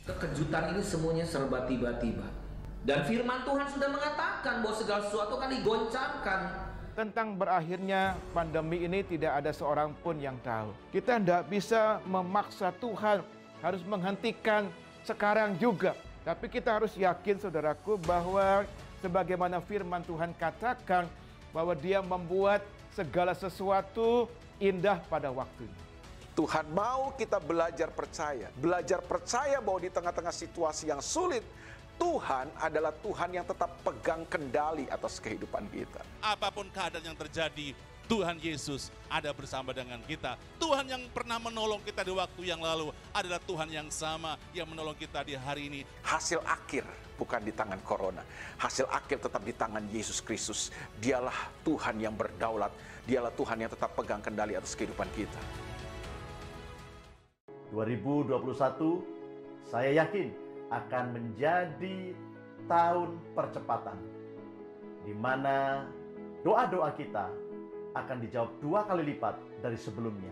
Kejutan ini semuanya serba tiba-tiba. Dan firman Tuhan sudah mengatakan bahwa segala sesuatu akan digoncangkan. Tentang berakhirnya pandemi ini tidak ada seorang pun yang tahu. Kita tidak bisa memaksa Tuhan harus menghentikan sekarang juga. Tapi kita harus yakin, saudaraku, bahwa sebagaimana firman Tuhan katakan bahwa Dia membuat segala sesuatu indah pada waktunya. Tuhan mau kita belajar percaya bahwa di tengah-tengah situasi yang sulit, Tuhan adalah Tuhan yang tetap pegang kendali atas kehidupan kita. Apapun keadaan yang terjadi, Tuhan Yesus ada bersama dengan kita. Tuhan yang pernah menolong kita di waktu yang lalu adalah Tuhan yang sama yang menolong kita di hari ini. Hasil akhir bukan di tangan corona. Hasil akhir tetap di tangan Yesus Kristus. Dialah Tuhan yang berdaulat. Dialah Tuhan yang tetap pegang kendali atas kehidupan kita. 2021, saya yakin akan menjadi tahun percepatan, di mana doa-doa kita akan dijawab 2 kali lipat dari sebelumnya.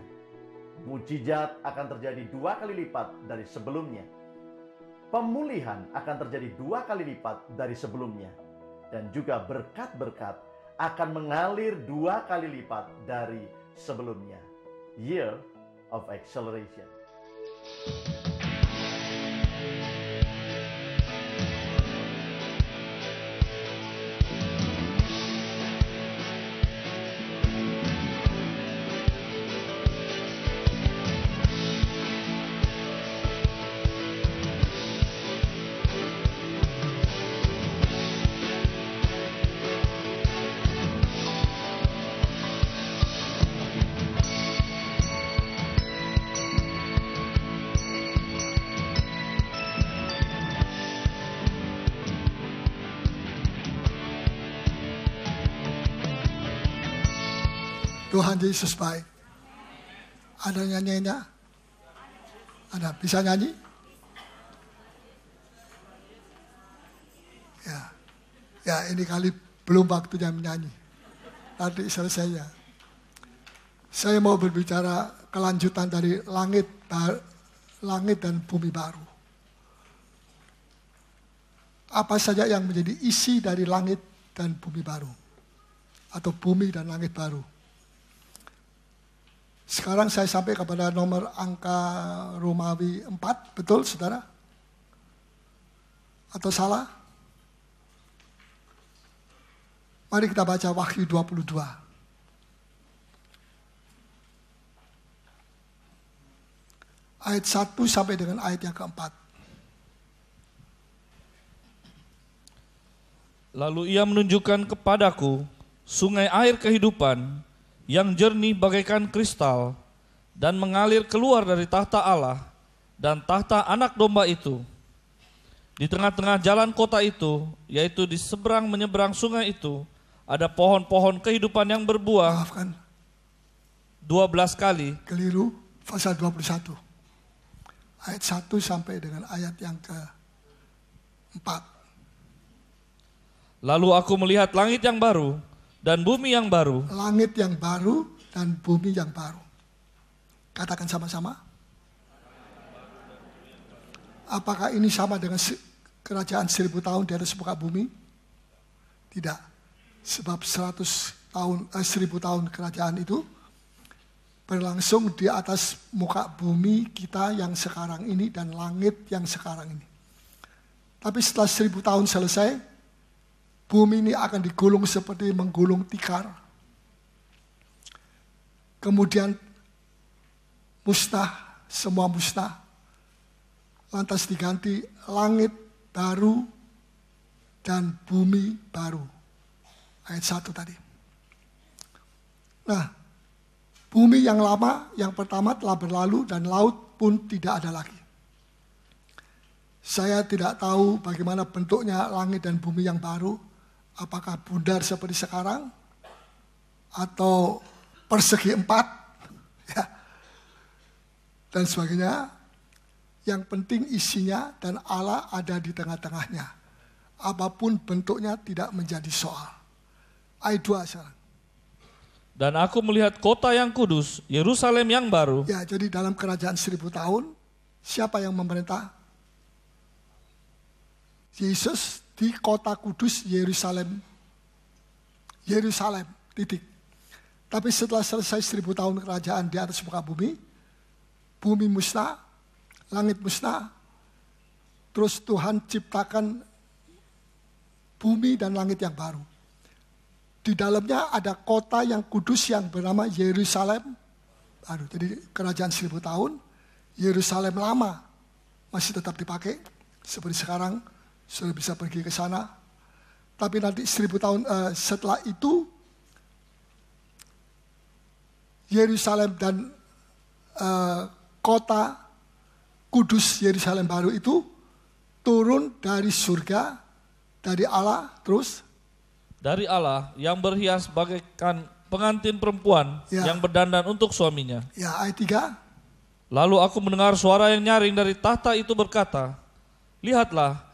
Mujizat akan terjadi 2 kali lipat dari sebelumnya. Pemulihan akan terjadi 2 kali lipat dari sebelumnya. Dan juga berkat-berkat akan mengalir 2 kali lipat dari sebelumnya. Year of Acceleration. Tuhan Yesus baik. Ada nyanyinya? Ada, bisa nyanyi? Ya ini kali belum waktunya menyanyi. Nanti selesai ya. Saya mau berbicara kelanjutan dari langit dan bumi baru. Apa saja yang menjadi isi dari langit dan bumi baru? Atau bumi dan langit baru? Sekarang saya sampai kepada nomor angka Romawi 4, betul saudara? Atau salah? Mari kita baca Wahyu 22. Ayat 1 sampai dengan ayat yang keempat. Lalu ia menunjukkan kepadaku sungai air kehidupan yang jernih bagaikan kristal dan mengalir keluar dari tahta Allah dan tahta anak domba itu. Di tengah-tengah jalan kota itu, yaitu di seberang menyeberang sungai itu, ada pohon-pohon kehidupan yang berbuah. Maafkan. 12 kali. Keliru, pasal 21. Ayat 1 sampai dengan ayat yang ke-4. Lalu aku melihat langit yang baru dan bumi yang baru. Langit yang baru dan bumi yang baru. Katakan sama-sama. Apakah ini sama dengan kerajaan 1000 tahun di atas muka bumi? Tidak. Sebab 1000 tahun kerajaan itu berlangsung di atas muka bumi kita yang sekarang ini dan langit yang sekarang ini. Tapi setelah 1000 tahun selesai, bumi ini akan digulung seperti menggulung tikar. Kemudian musnah, semua musnah. Lantas diganti langit baru dan bumi baru. Ayat 1 tadi. Nah, bumi yang lama, yang pertama telah berlalu dan laut pun tidak ada lagi. Saya tidak tahu bagaimana bentuknya langit dan bumi yang baru. Apakah bundar seperti sekarang? Atau persegi 4? Ya. Dan sebagainya. Yang penting isinya dan Allah ada di tengah-tengahnya. Apapun bentuknya tidak menjadi soal. Ayat 2 sekarang. Dan aku melihat kota yang kudus, Yerusalem yang baru. Ya, jadi dalam kerajaan 1000 tahun, siapa yang memerintah? Yesus di kota kudus Yerusalem. Yerusalem, titik. Tapi setelah selesai 1000 tahun kerajaan di atas muka bumi, bumi musnah, langit musnah, terus Tuhan ciptakan bumi dan langit yang baru. Di dalamnya ada kota yang kudus yang bernama Yerusalem baru. Jadi kerajaan 1000 tahun, Yerusalem lama masih tetap dipakai. Seperti sekarang, sudah bisa pergi ke sana. Tapi nanti 1000 tahun setelah itu, Yerusalem dan kota kudus Yerusalem baru itu turun dari surga, dari Allah, terus dari Allah yang berhias bagaikan pengantin perempuan yang berdandan untuk suaminya. Ya, ayat 3. Lalu aku mendengar suara yang nyaring dari tahta itu berkata, lihatlah,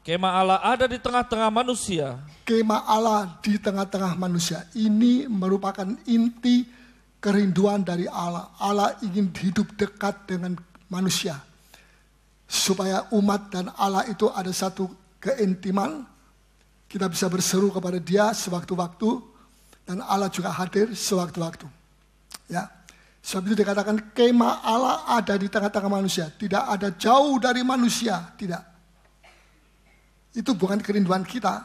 kemah Allah ada di tengah-tengah manusia. Kemah Allah di tengah-tengah manusia. Ini merupakan inti kerinduan dari Allah. Allah ingin hidup dekat dengan manusia. Supaya umat dan Allah itu ada satu keintiman. Kita bisa berseru kepada Dia sewaktu-waktu, dan Allah juga hadir sewaktu-waktu. Ya, sebab itu dikatakan kemah Allah ada di tengah-tengah manusia, tidak ada jauh dari manusia, tidak. Itu bukan kerinduan kita.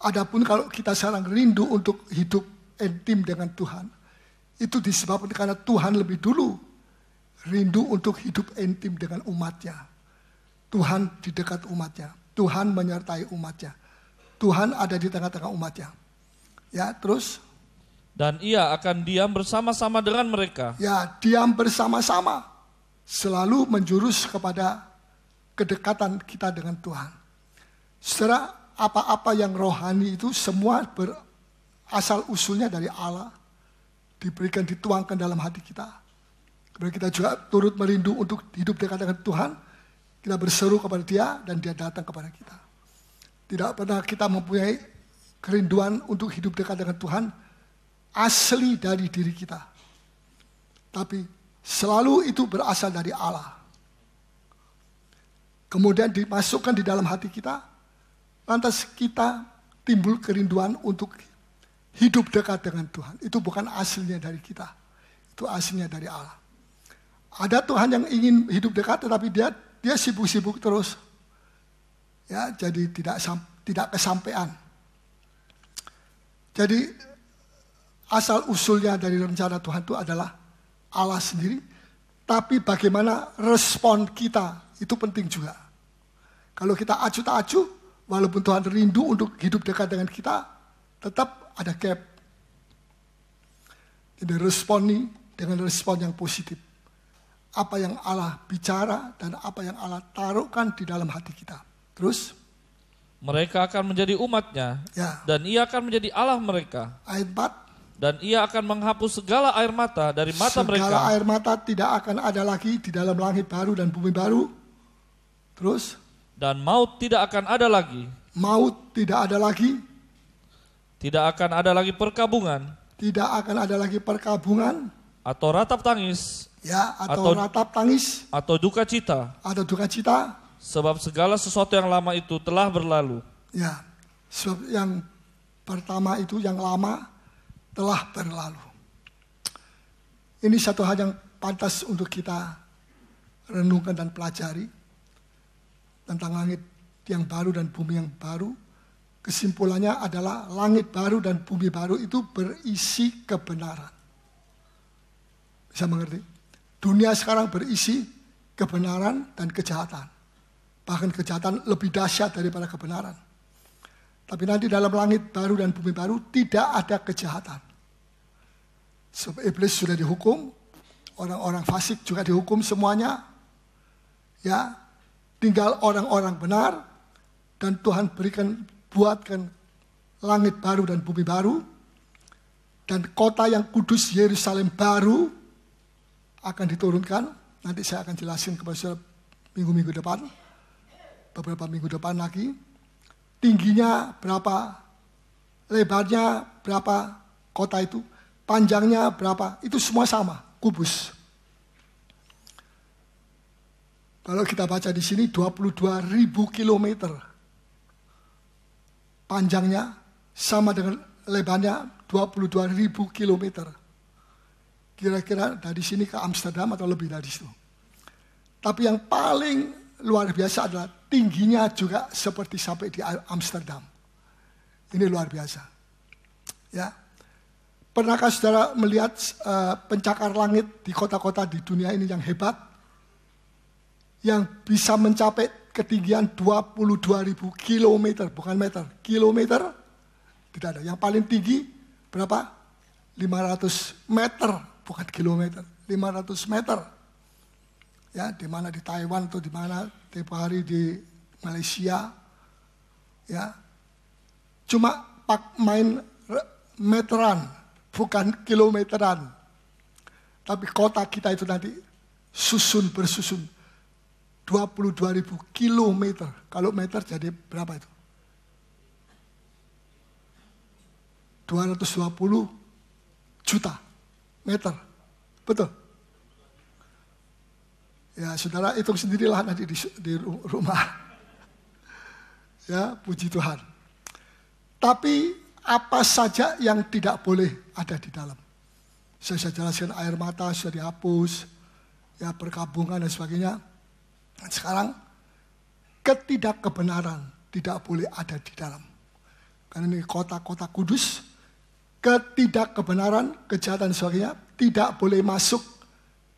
Adapun kalau kita sekarang rindu untuk hidup intim dengan Tuhan, itu disebabkan karena Tuhan lebih dulu rindu untuk hidup intim dengan umatnya. Tuhan di dekat umatnya. Tuhan menyertai umatnya. Tuhan ada di tengah-tengah umatnya. Ya, terus. Dan ia akan diam bersama-sama dengan mereka. Ya, diam bersama-sama. Selalu menjurus kepada kedekatan kita dengan Tuhan. Setelah apa-apa yang rohani itu semua berasal usulnya dari Allah. Diberikan, dituangkan dalam hati kita. Kemudian kita juga turut merindu untuk hidup dekat dengan Tuhan. Kita berseru kepada Dia dan Dia datang kepada kita. Tidak pernah kita mempunyai kerinduan untuk hidup dekat dengan Tuhan asli dari diri kita. Tapi selalu itu berasal dari Allah. Kemudian dimasukkan di dalam hati kita, lantas kita timbul kerinduan untuk hidup dekat dengan Tuhan. Itu bukan aslinya dari kita. Itu aslinya dari Allah. Ada Tuhan yang ingin hidup dekat, tetapi dia sibuk-sibuk terus. Ya, jadi tidak kesampaian. Jadi asal usulnya dari rencana Tuhan itu adalah Allah sendiri. Tapi bagaimana respon kita, itu penting juga. Kalau kita acuh tak acuh, walaupun Tuhan rindu untuk hidup dekat dengan kita, tetap ada gap. Jadi responi dengan respon yang positif. Apa yang Allah bicara dan apa yang Allah taruhkan di dalam hati kita. Terus? Mereka akan menjadi umatnya, dan Ia akan menjadi Allah mereka. Ayat 4. Dan Ia akan menghapus segala air mata dari mata mereka. Segala air mata tidak akan ada lagi di dalam langit baru dan bumi baru. Terus? Dan maut tidak akan ada lagi. Maut tidak ada lagi. Tidak akan ada lagi perkabungan. Tidak akan ada lagi perkabungan. Atau ratap tangis. Ya, atau ratap tangis. Atau duka cita. Atau duka cita. Sebab segala sesuatu yang lama itu telah berlalu. Ya, sebab yang pertama itu yang lama telah berlalu. Ini satu hal yang pantas untuk kita renungkan dan pelajari. Tentang langit yang baru dan bumi yang baru. Kesimpulannya adalah langit baru dan bumi baru itu berisi kebenaran. Bisa mengerti? Dunia sekarang berisi kebenaran dan kejahatan. Bahkan kejahatan lebih dahsyat daripada kebenaran. Tapi nanti dalam langit baru dan bumi baru tidak ada kejahatan. Sebab iblis sudah dihukum, orang-orang fasik juga dihukum semuanya. Ya, tinggal orang-orang benar, dan Tuhan buatkan langit baru dan bumi baru, dan kota yang kudus Yerusalem baru akan diturunkan. Nanti saya akan jelasin kepada saudara minggu-minggu depan. Beberapa minggu depan lagi, tingginya berapa, lebarnya berapa kota itu, panjangnya berapa, itu semua sama, kubus. Kalau kita baca di sini 22.000 kilometer. Panjangnya sama dengan lebarnya 22.000 kilometer. Kira-kira dari sini ke Amsterdam atau lebih dari situ. Tapi yang paling luar biasa adalah tingginya juga seperti sampai di Amsterdam. Ini luar biasa. Ya. Pernahkah saudara melihat pencakar langit di kota-kota di dunia ini yang hebat? Yang bisa mencapai ketinggian 22.000 kilometer, bukan meter, kilometer? Tidak ada. Yang paling tinggi berapa? 500 meter, bukan kilometer, 500 meter. Ya, di mana di Taiwan atau di mana tiap hari di Malaysia. Ya. Cuma main meteran, bukan kilometeran. Tapi kota kita itu nanti bersusun 22.000 kilometer. Kalau meter jadi berapa itu? 220 juta meter. Betul? Ya, saudara hitung sendirilah nanti di rumah. Ya, puji Tuhan. Tapi apa saja yang tidak boleh ada di dalam? Saya jelaskan, air mata sudah dihapus, ya perkabungan dan sebagainya. Dan sekarang ketidakkebenaran tidak boleh ada di dalam. Karena ini kota-kota kudus, ketidakkebenaran, kejahatan dan sebagainya tidak boleh masuk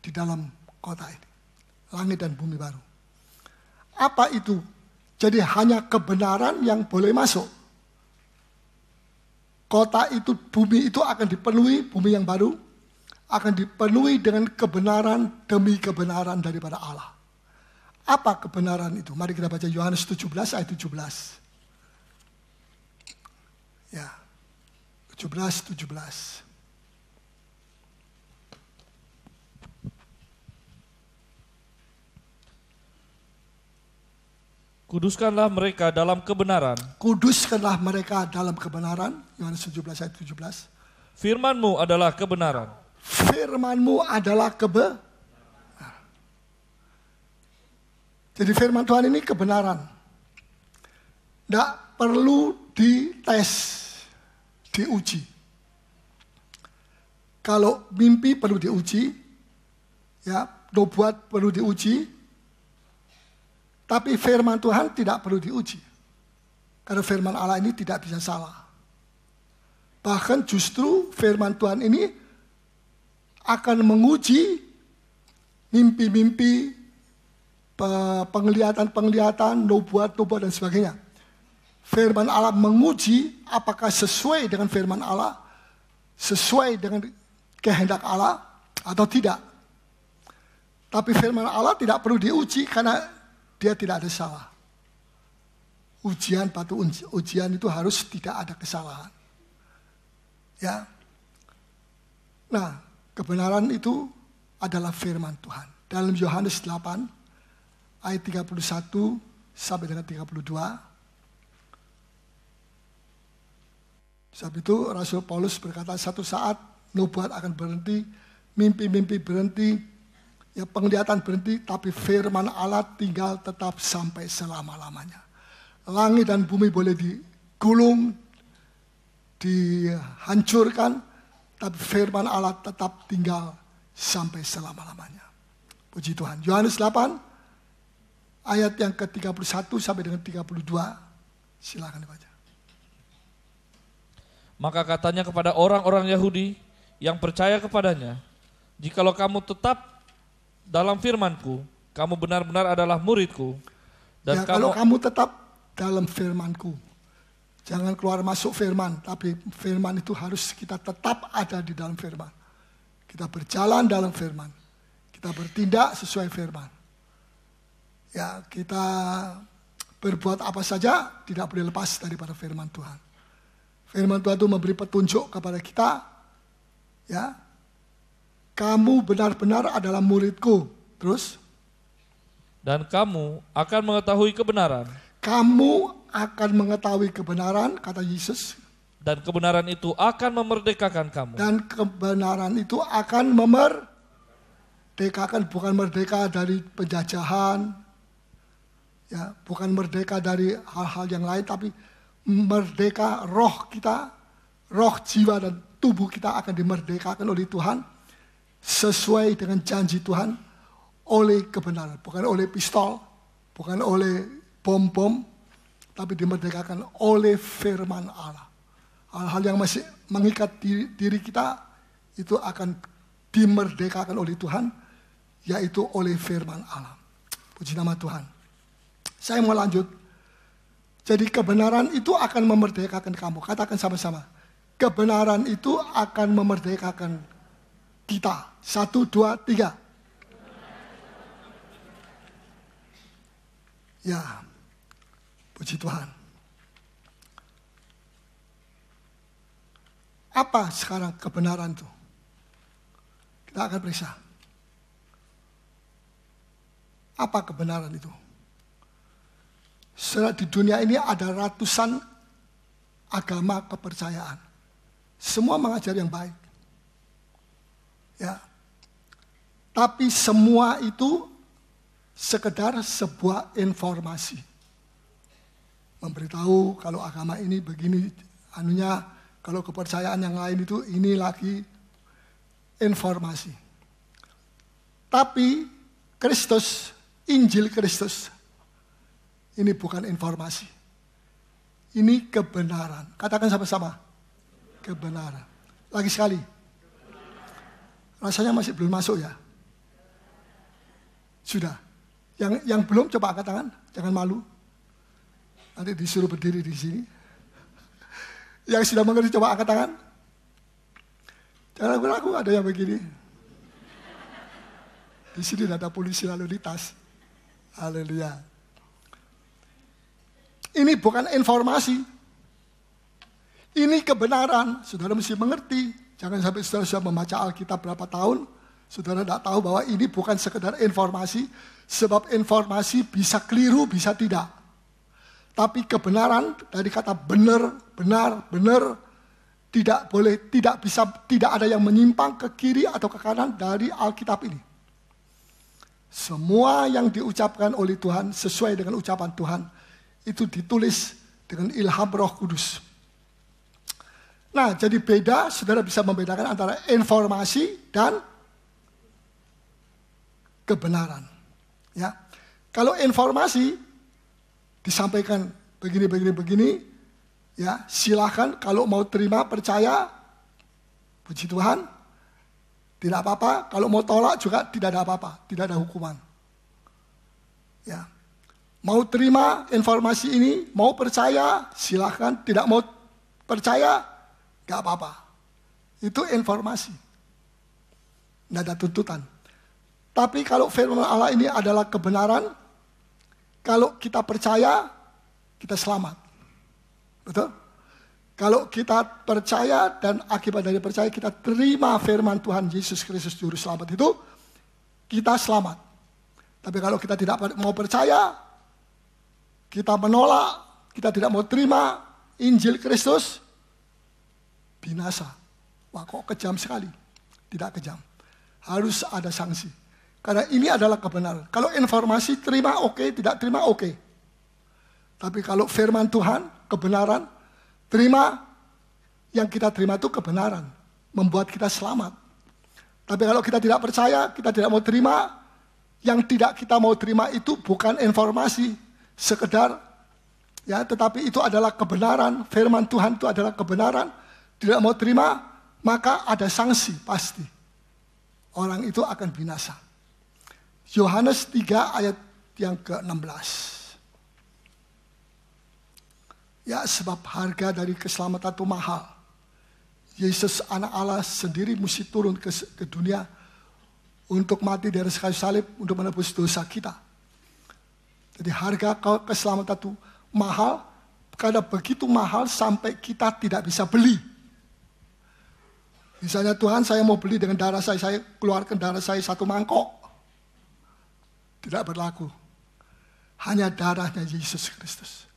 di dalam kota ini. Langit dan bumi baru. Apa itu? Jadi hanya kebenaran yang boleh masuk. Kota itu, bumi itu akan dipenuhi, bumi yang baru akan dipenuhi dengan kebenaran demi kebenaran daripada Allah. Apa kebenaran itu? Mari kita baca Yohanes 17 ayat 17. Ya, 17. Kuduskanlah mereka dalam kebenaran. Kuduskanlah mereka dalam kebenaran. Yohanes 17 ayat 17. Firman-Mu adalah kebenaran. Firman-Mu adalah kebenaran. Jadi firman Tuhan ini kebenaran. Tidak perlu dites, diuji. Kalau mimpi perlu diuji, ya, nubuat perlu diuji. Tapi firman Tuhan tidak perlu diuji. Karena firman Allah ini tidak bisa salah. Bahkan justru firman Tuhan ini akan menguji mimpi-mimpi, penglihatan-penglihatan, nubuat dan sebagainya. Firman Allah menguji apakah sesuai dengan firman Allah, sesuai dengan kehendak Allah atau tidak. Tapi firman Allah tidak perlu diuji karena dia tidak ada salah. Ujian itu harus tidak ada kesalahan. Ya. Nah, kebenaran itu adalah firman Tuhan. Dalam Yohanes 8 ayat 31 sampai dengan 32. Sebab itu Rasul Paulus berkata, satu saat nubuat akan berhenti, mimpi-mimpi berhenti, ya penglihatan berhenti, tapi firman Allah tinggal tetap sampai selama-lamanya. Langit dan bumi boleh digulung, dihancurkan, tapi firman Allah tetap tinggal sampai selama-lamanya. Puji Tuhan. Yohanes 8 ayat yang ke-31 sampai dengan 32. Silakan dibaca. Maka katanya kepada orang-orang Yahudi yang percaya kepadanya, jikalau kamu tetap dalam firman-Ku, kamu benar-benar adalah murid-Ku. Dan ya, kalau kamu tetap dalam firman-Ku, jangan keluar masuk firman, tapi firman itu harus kita tetap ada di dalam firman. Kita berjalan dalam firman, kita bertindak sesuai firman. Ya, kita berbuat apa saja tidak boleh lepas daripada firman Tuhan. Firman Tuhan itu memberi petunjuk kepada kita, ya. Kamu benar-benar adalah muridku. Terus? Dan kamu akan mengetahui kebenaran. Kamu akan mengetahui kebenaran, kata Yesus. Dan kebenaran itu akan memerdekakan kamu. Dan kebenaran itu akan dimerdekakan bukan merdeka dari penjajahan, ya, bukan merdeka dari hal-hal yang lain, tapi merdeka roh kita, roh, jiwa, dan tubuh kita akan dimerdekakan oleh Tuhan sesuai dengan janji Tuhan oleh kebenaran, bukan oleh pistol, bukan oleh bom-bom, tapi dimerdekakan oleh firman Allah. Hal-hal yang masih mengikat diri kita itu akan dimerdekakan oleh Tuhan, yaitu oleh firman Allah. Puji nama Tuhan. Saya mau lanjut. Jadi kebenaran itu akan memerdekakan kamu. Katakan sama-sama. Kebenaran itu akan memerdekakan kita. 1, 2, 3. Ya, puji Tuhan. Apa sekarang kebenaran itu? Kita akan periksa. Apa kebenaran itu? Saudara, di dunia ini ada ratusan agama kepercayaan. Semua mengajar yang baik. Ya. Tapi semua itu sekedar sebuah informasi. Memberitahu kalau agama ini begini anunya, kalau kepercayaan yang lain itu ini lagi informasi. Tapi Kristus, Injil Kristus, ini bukan informasi. Ini kebenaran. Katakan sama-sama. Kebenaran. Lagi sekali. Rasanya masih belum masuk ya? Sudah. Yang belum coba angkat tangan, jangan malu. Nanti disuruh berdiri di sini. Yang sudah mengerti coba angkat tangan. Jangan ragu-ragu, ada yang begini. Di sini ada polisi lalu lintas. Haleluya. Ini bukan informasi. Ini kebenaran. Saudara mesti mengerti. Jangan sampai saudara sudah membaca Alkitab berapa tahun, saudara tidak tahu bahwa ini bukan sekedar informasi. Sebab informasi bisa keliru, bisa tidak. Tapi kebenaran dari kata benar, benar, benar, tidak boleh, tidak bisa, tidak ada yang menyimpang ke kiri atau ke kanan dari Alkitab ini. Semua yang diucapkan oleh Tuhan sesuai dengan ucapan Tuhan itu ditulis dengan ilham Roh Kudus. Nah, jadi beda, saudara bisa membedakan antara informasi dan kebenaran. Ya, kalau informasi disampaikan begini, ya silakan kalau mau terima percaya, puji Tuhan, tidak apa-apa. Kalau mau tolak juga tidak ada apa-apa, tidak ada hukuman. Ya, mau terima informasi ini, mau percaya, silakan. Tidak mau percaya, gak apa-apa. Itu informasi. Tidak ada tuntutan. Tapi kalau firman Allah ini adalah kebenaran, kalau kita percaya, kita selamat. Betul? Kalau kita percaya dan akibat dari percaya kita terima firman Tuhan Yesus Kristus Juru Selamat itu, kita selamat. Tapi kalau kita tidak mau percaya, kita menolak, kita tidak mau terima Injil Kristus, binasa. Wah, kok kejam sekali. Tidak kejam. Harus ada sanksi. Karena ini adalah kebenaran. Kalau informasi terima oke, tidak terima oke. Tapi kalau firman Tuhan, kebenaran, terima, yang kita terima itu kebenaran. Membuat kita selamat. Tapi kalau kita tidak percaya, kita tidak mau terima, yang tidak kita mau terima itu bukan informasi. Sekedar, ya, tetapi itu adalah kebenaran. Firman Tuhan itu adalah kebenaran. Tidak mau terima, maka ada sanksi pasti. Orang itu akan binasa. Yohanes 3 ayat yang ke-16. Ya, sebab harga dari keselamatan itu mahal. Yesus anak Allah sendiri mesti turun ke dunia untuk mati di atas kayu salib untuk menebus dosa kita. Jadi harga keselamatan itu mahal, karena begitu mahal sampai kita tidak bisa beli. Misalnya Tuhan, saya mau beli dengan darah saya keluarkan darah saya 1 mangkok. Tidak berlaku. Hanya darahnya Yesus Kristus.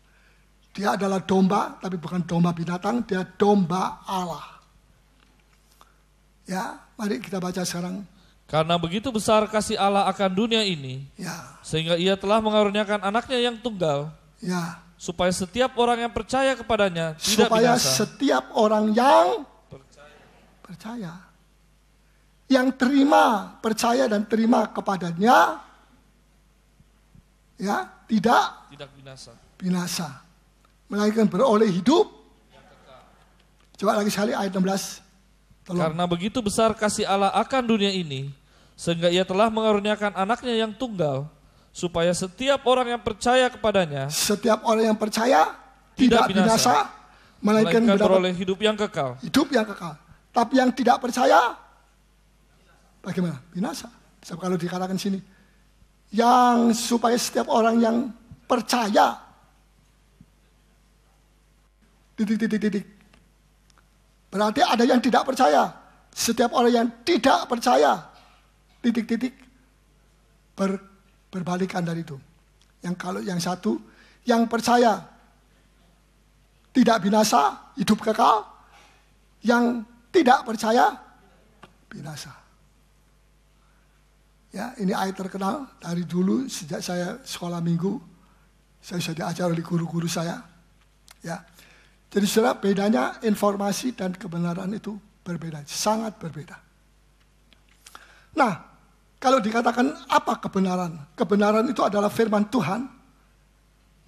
Dia adalah domba, tapi bukan domba binatang, dia domba Allah. Ya, mari kita baca sekarang Karena begitu besar kasih Allah akan dunia ini, Ya, sehingga ia telah mengaruniakan anaknya yang tunggal, ya. supaya setiap orang yang percaya kepadanya tidak Supaya binasa. setiap orang yang percaya, yang terima, percaya dan terima kepadanya, ya, tidak binasa. binasa, melainkan beroleh hidup. Coba lagi sekali ayat 16. Tolong. Karena begitu besar kasih Allah akan dunia ini, sehingga ia telah mengaruniakan anaknya yang tunggal, supaya setiap orang yang percaya kepadanya Setiap orang yang percaya tidak binasa, melainkan mendapat beroleh hidup yang kekal. hidup yang kekal. Tapi yang tidak percaya, bagaimana? Binasa. Sebab kalau dikatakan sini, yang supaya setiap orang yang percaya, titik. Berarti ada yang tidak percaya. Setiap orang yang tidak percaya, titik. Berbalikan dari itu. Yang kalau yang satu, yang percaya tidak binasa, hidup kekal. Yang tidak percaya, binasa. Ya, ini ayat terkenal dari dulu sejak saya sekolah minggu. Saya sudah diajar oleh guru-guru saya. Ya. Jadi saudara, bedanya informasi dan kebenaran itu berbeda, sangat berbeda. Nah, kalau dikatakan apa kebenaran? Kebenaran itu adalah firman Tuhan.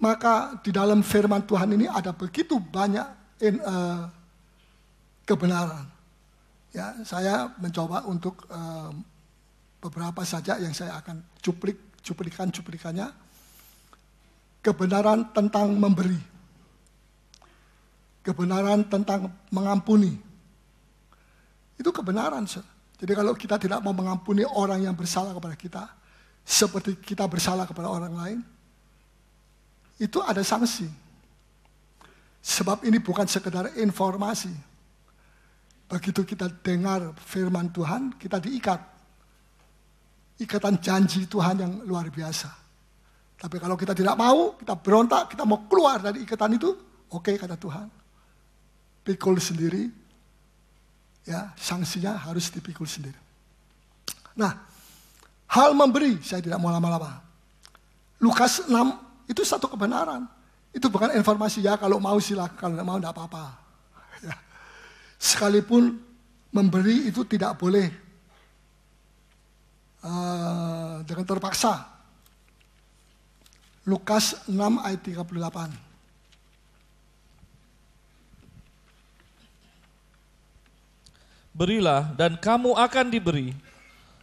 Maka di dalam firman Tuhan ini ada begitu banyak kebenaran. Ya, saya mencoba untuk beberapa saja yang saya akan cuplikannya. Kebenaran tentang memberi. Kebenaran tentang mengampuni. Itu kebenaran. Jadi kalau kita tidak mau mengampuni orang yang bersalah kepada kita, seperti kita bersalah kepada orang lain, itu ada sanksi. Sebab ini bukan sekedar informasi. Begitu kita dengar firman Tuhan, kita diikat. Ikatan janji Tuhan yang luar biasa. Tapi kalau kita tidak mau, kita berontak, kita mau keluar dari ikatan itu, oke, kata Tuhan. Pikul sendiri, ya, sanksinya harus dipikul sendiri. Nah, hal memberi, saya tidak mau lama-lama. Lukas 6 itu satu kebenaran. Itu bukan informasi, ya kalau mau silakan, kalau tidak mau tidak apa-apa. Ya. Sekalipun memberi itu tidak boleh dengan terpaksa. Lukas 6 ayat 38. Berilah dan kamu akan diberi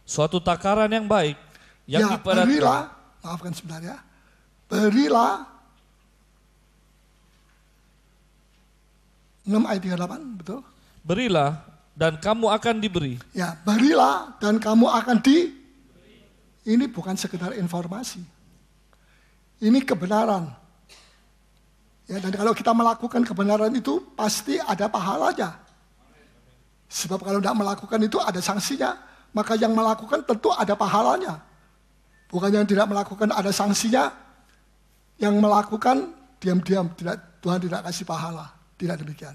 suatu takaran yang baik yang Ya, dipadatkan. berilah, maafkan sebentar ya. Berilah 6 ayat 38, betul? Berilah dan kamu akan diberi. Ya, berilah dan kamu akan Ini bukan sekedar informasi. Ini kebenaran. Ya, dan kalau kita melakukan kebenaran itu pasti ada pahalanya. Sebab kalau tidak melakukan itu ada sanksinya, maka yang melakukan tentu ada pahalanya. Bukan yang tidak melakukan ada sanksinya, yang melakukan diam-diam, Tuhan tidak kasih pahala. Tidak demikian.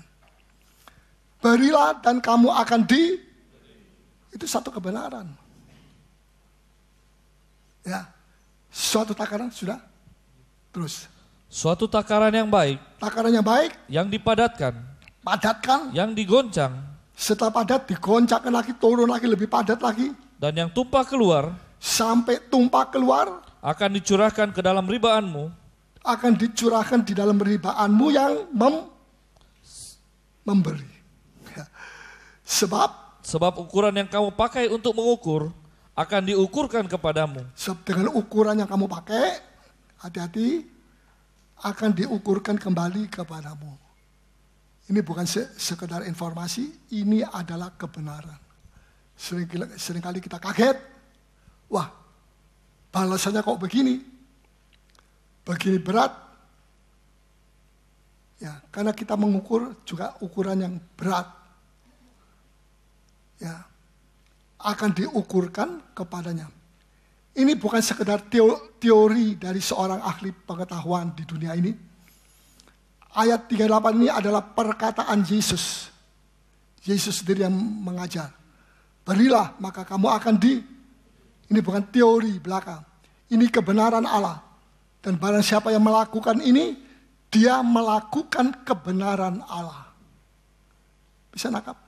Berilah dan kamu akan itu satu kebenaran. Ya, suatu takaran sudah. Terus. Suatu takaran yang baik. Takaran yang baik. Yang dipadatkan. Padatkan. Yang digoncang. Setelah padat digoncangkan lagi, turun lagi, lebih padat lagi. Dan yang tumpah keluar. Sampai tumpah keluar. Akan dicurahkan ke dalam ribaanmu. Akan dicurahkan di dalam ribaanmu yang memberi. Ya. Sebab ukuran yang kamu pakai untuk mengukur akan diukurkan kepadamu. Sebab dengan ukuran yang kamu pakai, hati-hati, akan diukurkan kembali kepadamu. Ini bukan sekedar informasi, ini adalah kebenaran. Seringkali kita kaget, wah, balasannya kok begini berat. Ya, karena kita mengukur juga ukuran yang berat. Ya, akan diukurkan kepadanya. Ini bukan sekedar teori dari seorang ahli pengetahuan di dunia ini. Ayat 38 ini adalah perkataan Yesus. Yesus sendiri yang mengajar. Berilah, maka kamu akan ini bukan teori belaka. Ini kebenaran Allah. Dan barang siapa yang melakukan ini, dia melakukan kebenaran Allah. Bisa nangkap?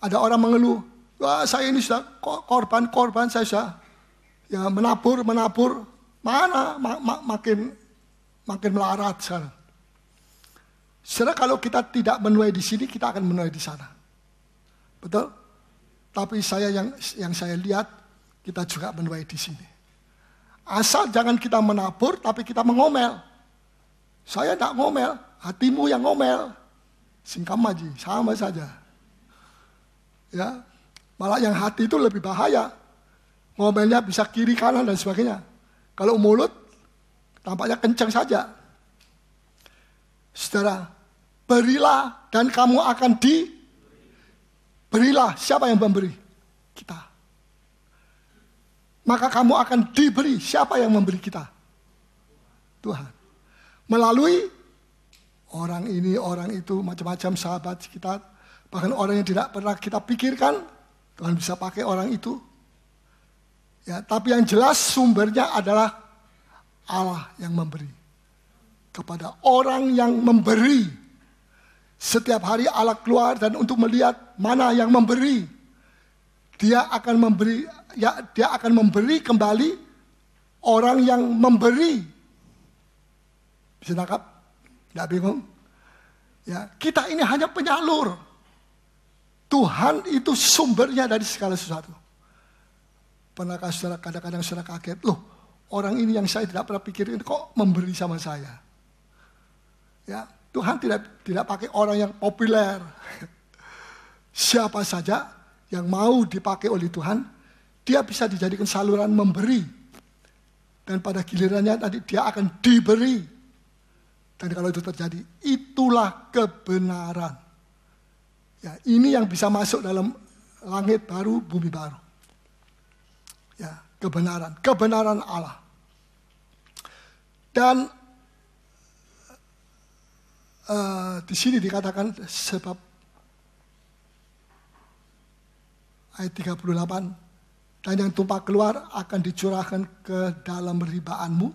Ada orang mengeluh, wah saya ini sudah korban, saya sudah ya menabur, mana makin melarat sekarang. Sebenarnya kalau kita tidak menuai di sini, kita akan menuai di sana. Betul? Tapi yang saya lihat, kita juga menuai di sini. Asal jangan kita menabur, tapi kita mengomel. Saya tidak ngomel, hatimu yang ngomel. Singkam aja, sama saja. Ya, malah yang hati itu lebih bahaya. Ngomelnya bisa kiri kanan dan sebagainya. Kalau mulut, tampaknya kencang saja. Saudara, berilah dan kamu akan berilah. Siapa yang memberi? Kita. Maka kamu akan diberi. Siapa yang memberi kita? Tuhan. Melalui orang ini, orang itu, macam-macam sahabat kita. Bahkan orang yang tidak pernah kita pikirkan, Tuhan bisa pakai orang itu. Ya, tapi yang jelas sumbernya adalah Allah yang memberi. Kepada orang yang memberi. Setiap hari Allah keluar dan untuk melihat mana yang memberi. Dia akan memberi kembali orang yang memberi. Bisa tangkap? Tidak bingung? Ya, kita ini hanya penyalur. Tuhan itu sumbernya dari segala sesuatu. Pernahkah saudara kadang-kadang saudara kaget, loh orang ini yang saya tidak pernah pikirin kok memberi sama saya? Ya, Tuhan tidak pakai orang yang populer. Siapa saja yang mau dipakai oleh Tuhan, dia bisa dijadikan saluran memberi. Dan pada gilirannya nanti dia akan diberi. Dan kalau itu terjadi, itulah kebenaran. Ya, ini yang bisa masuk dalam langit baru, bumi baru. Ya, kebenaran Allah. Dan di sini dikatakan sebab ayat 38, dan yang tumpah keluar akan dicurahkan ke dalam ribaanmu,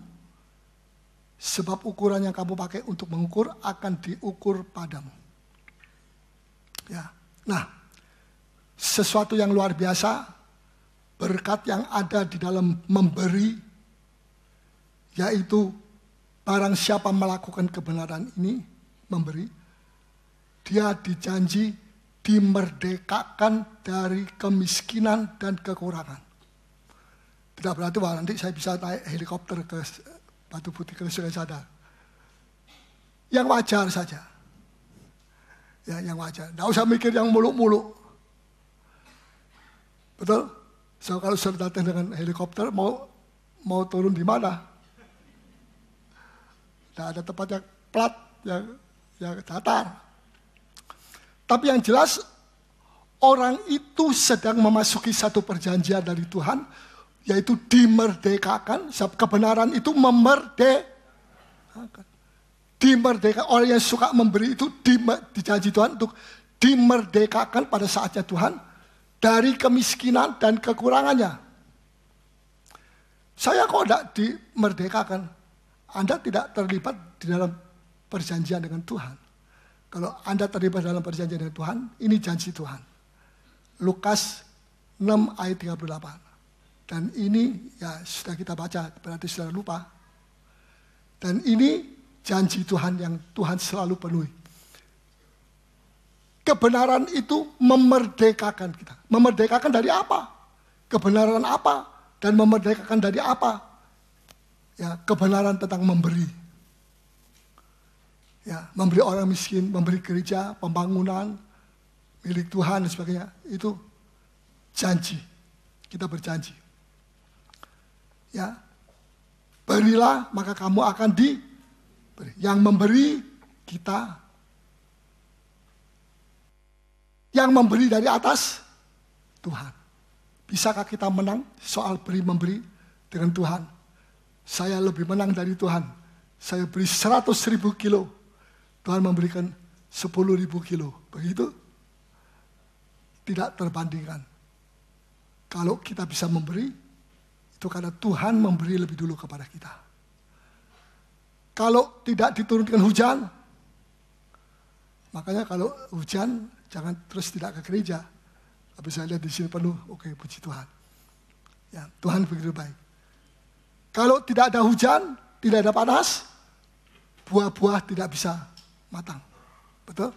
sebab ukuran yang kamu pakai untuk mengukur akan diukur padamu. Ya, nah, sesuatu yang luar biasa, berkat yang ada di dalam memberi, yaitu barang siapa melakukan kebenaran ini, memberi, dia dijanji dimerdekakan dari kemiskinan dan kekurangan. Tidak berarti bahwa nanti saya bisa naik helikopter ke Batu Putih, ke Sungai Sadar. Yang wajar saja. Ya, yang wajar. Tidak usah mikir yang muluk-muluk. Betul? So, kalau sudah datang dengan helikopter, mau turun di mana? Tidak ada tempat yang plat, yang datar. Tapi yang jelas, orang itu sedang memasuki satu perjanjian dari Tuhan, yaitu dimerdekakan. Kebenaran itu memerdekakan. Dimerdekakan. Orang yang suka memberi itu dijanji Tuhan untuk dimerdekakan pada saatnya Tuhan dari kemiskinan dan kekurangannya. Saya kok tidak dimerdekakan? Anda tidak terlibat di dalam perjanjian dengan Tuhan. Kalau Anda terlibat dalam perjanjian dengan Tuhan, ini janji Tuhan. Lukas 6 ayat 38. Dan ini ya sudah kita baca, berarti sudah lupa. Dan ini janji Tuhan yang Tuhan selalu penuhi. Kebenaran itu memerdekakan kita. Memerdekakan dari apa? Kebenaran apa? Dan memerdekakan dari apa? Ya, kebenaran tentang memberi. Ya, memberi orang miskin, memberi gereja, pembangunan, milik Tuhan dan sebagainya. Itu janji. Kita berjanji. Ya, berilah maka kamu akan diberi. Yang memberi kita. Yang memberi dari atas Tuhan. Bisakah kita menang soal beri-memberi dengan Tuhan? Saya lebih menang dari Tuhan. Saya beri 100.000 kilo. Tuhan memberikan 10.000 kilo. Begitu? tidak terbandingkan. Kalau kita bisa memberi, itu karena Tuhan memberi lebih dulu kepada kita. Kalau tidak diturunkan hujan, makanya kalau hujan jangan terus tidak ke gereja. Tapi saya lihat di sini penuh, oke, puji Tuhan. Ya, Tuhan begitu baik. Kalau tidak ada hujan, tidak ada panas, buah-buah tidak bisa matang. Betul?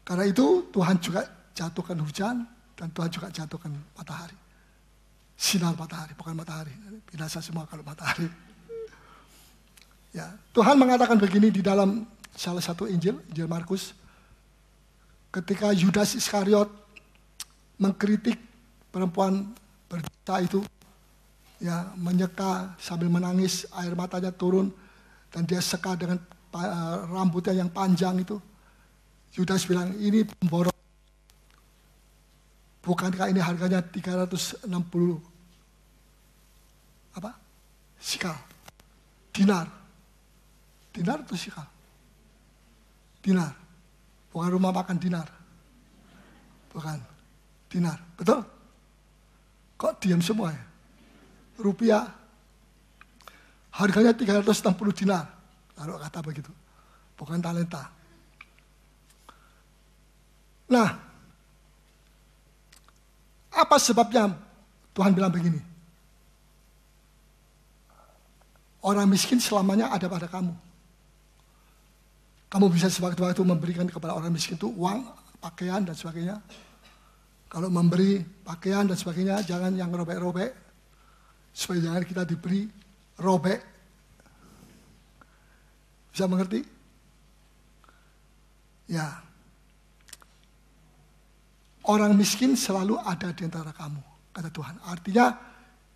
Karena itu Tuhan juga jatuhkan hujan dan Tuhan juga jatuhkan matahari. Sinar matahari, bukan matahari. Binasa semua kalau matahari. Ya, Tuhan mengatakan begini di dalam salah satu Injil Markus. Ketika Yudas Iskariot mengkritik perempuan berdosa itu, ya, menyeka sambil menangis, air matanya turun, dan dia seka dengan rambutnya yang panjang itu. Yudas bilang, ini pemborong. Bukankah ini harganya 360 sikal? Dinar. Dinar atau sikal? Dinar. Bukan rumah makan dinar. Bukan. Dinar. Betul? Kok diam semua ya? Rupiah. Harganya 360 dinar. Kalau kata begitu. Bukan talenta. Nah, apa sebabnya Tuhan bilang begini? Orang miskin selamanya ada pada kamu. Kamu bisa sewaktu-waktu memberikan kepada orang miskin itu uang, pakaian, dan sebagainya. Kalau memberi pakaian dan sebagainya, jangan yang robek-robek. Supaya jangan kita diberi robek. Bisa mengerti? Ya. Orang miskin selalu ada di antara kamu, kata Tuhan. Artinya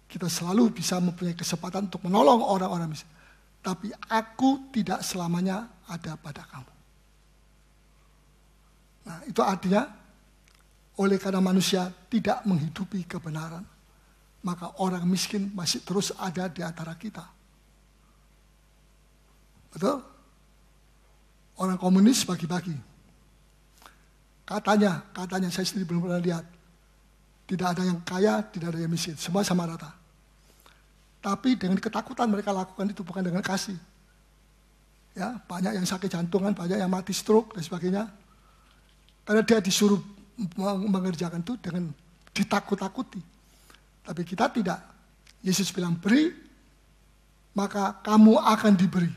kita selalu bisa mempunyai kesempatan untuk menolong orang-orang miskin. Tapi aku tidak selamanya ada pada kamu. Nah, itu artinya oleh karena manusia tidak menghidupi kebenaran, maka orang miskin masih terus ada di antara kita. Betul? Orang komunis bagi-bagi. Katanya saya sendiri belum pernah lihat. Tidak ada yang kaya, tidak ada yang miskin. Semua sama rata. Tapi dengan ketakutan mereka lakukan itu bukan dengan kasih. Ya, banyak yang sakit jantungan, banyak yang mati stroke dan sebagainya. Karena dia disuruh mengerjakan itu dengan ditakut-takuti. Tapi kita tidak. Yesus bilang beri, maka kamu akan diberi.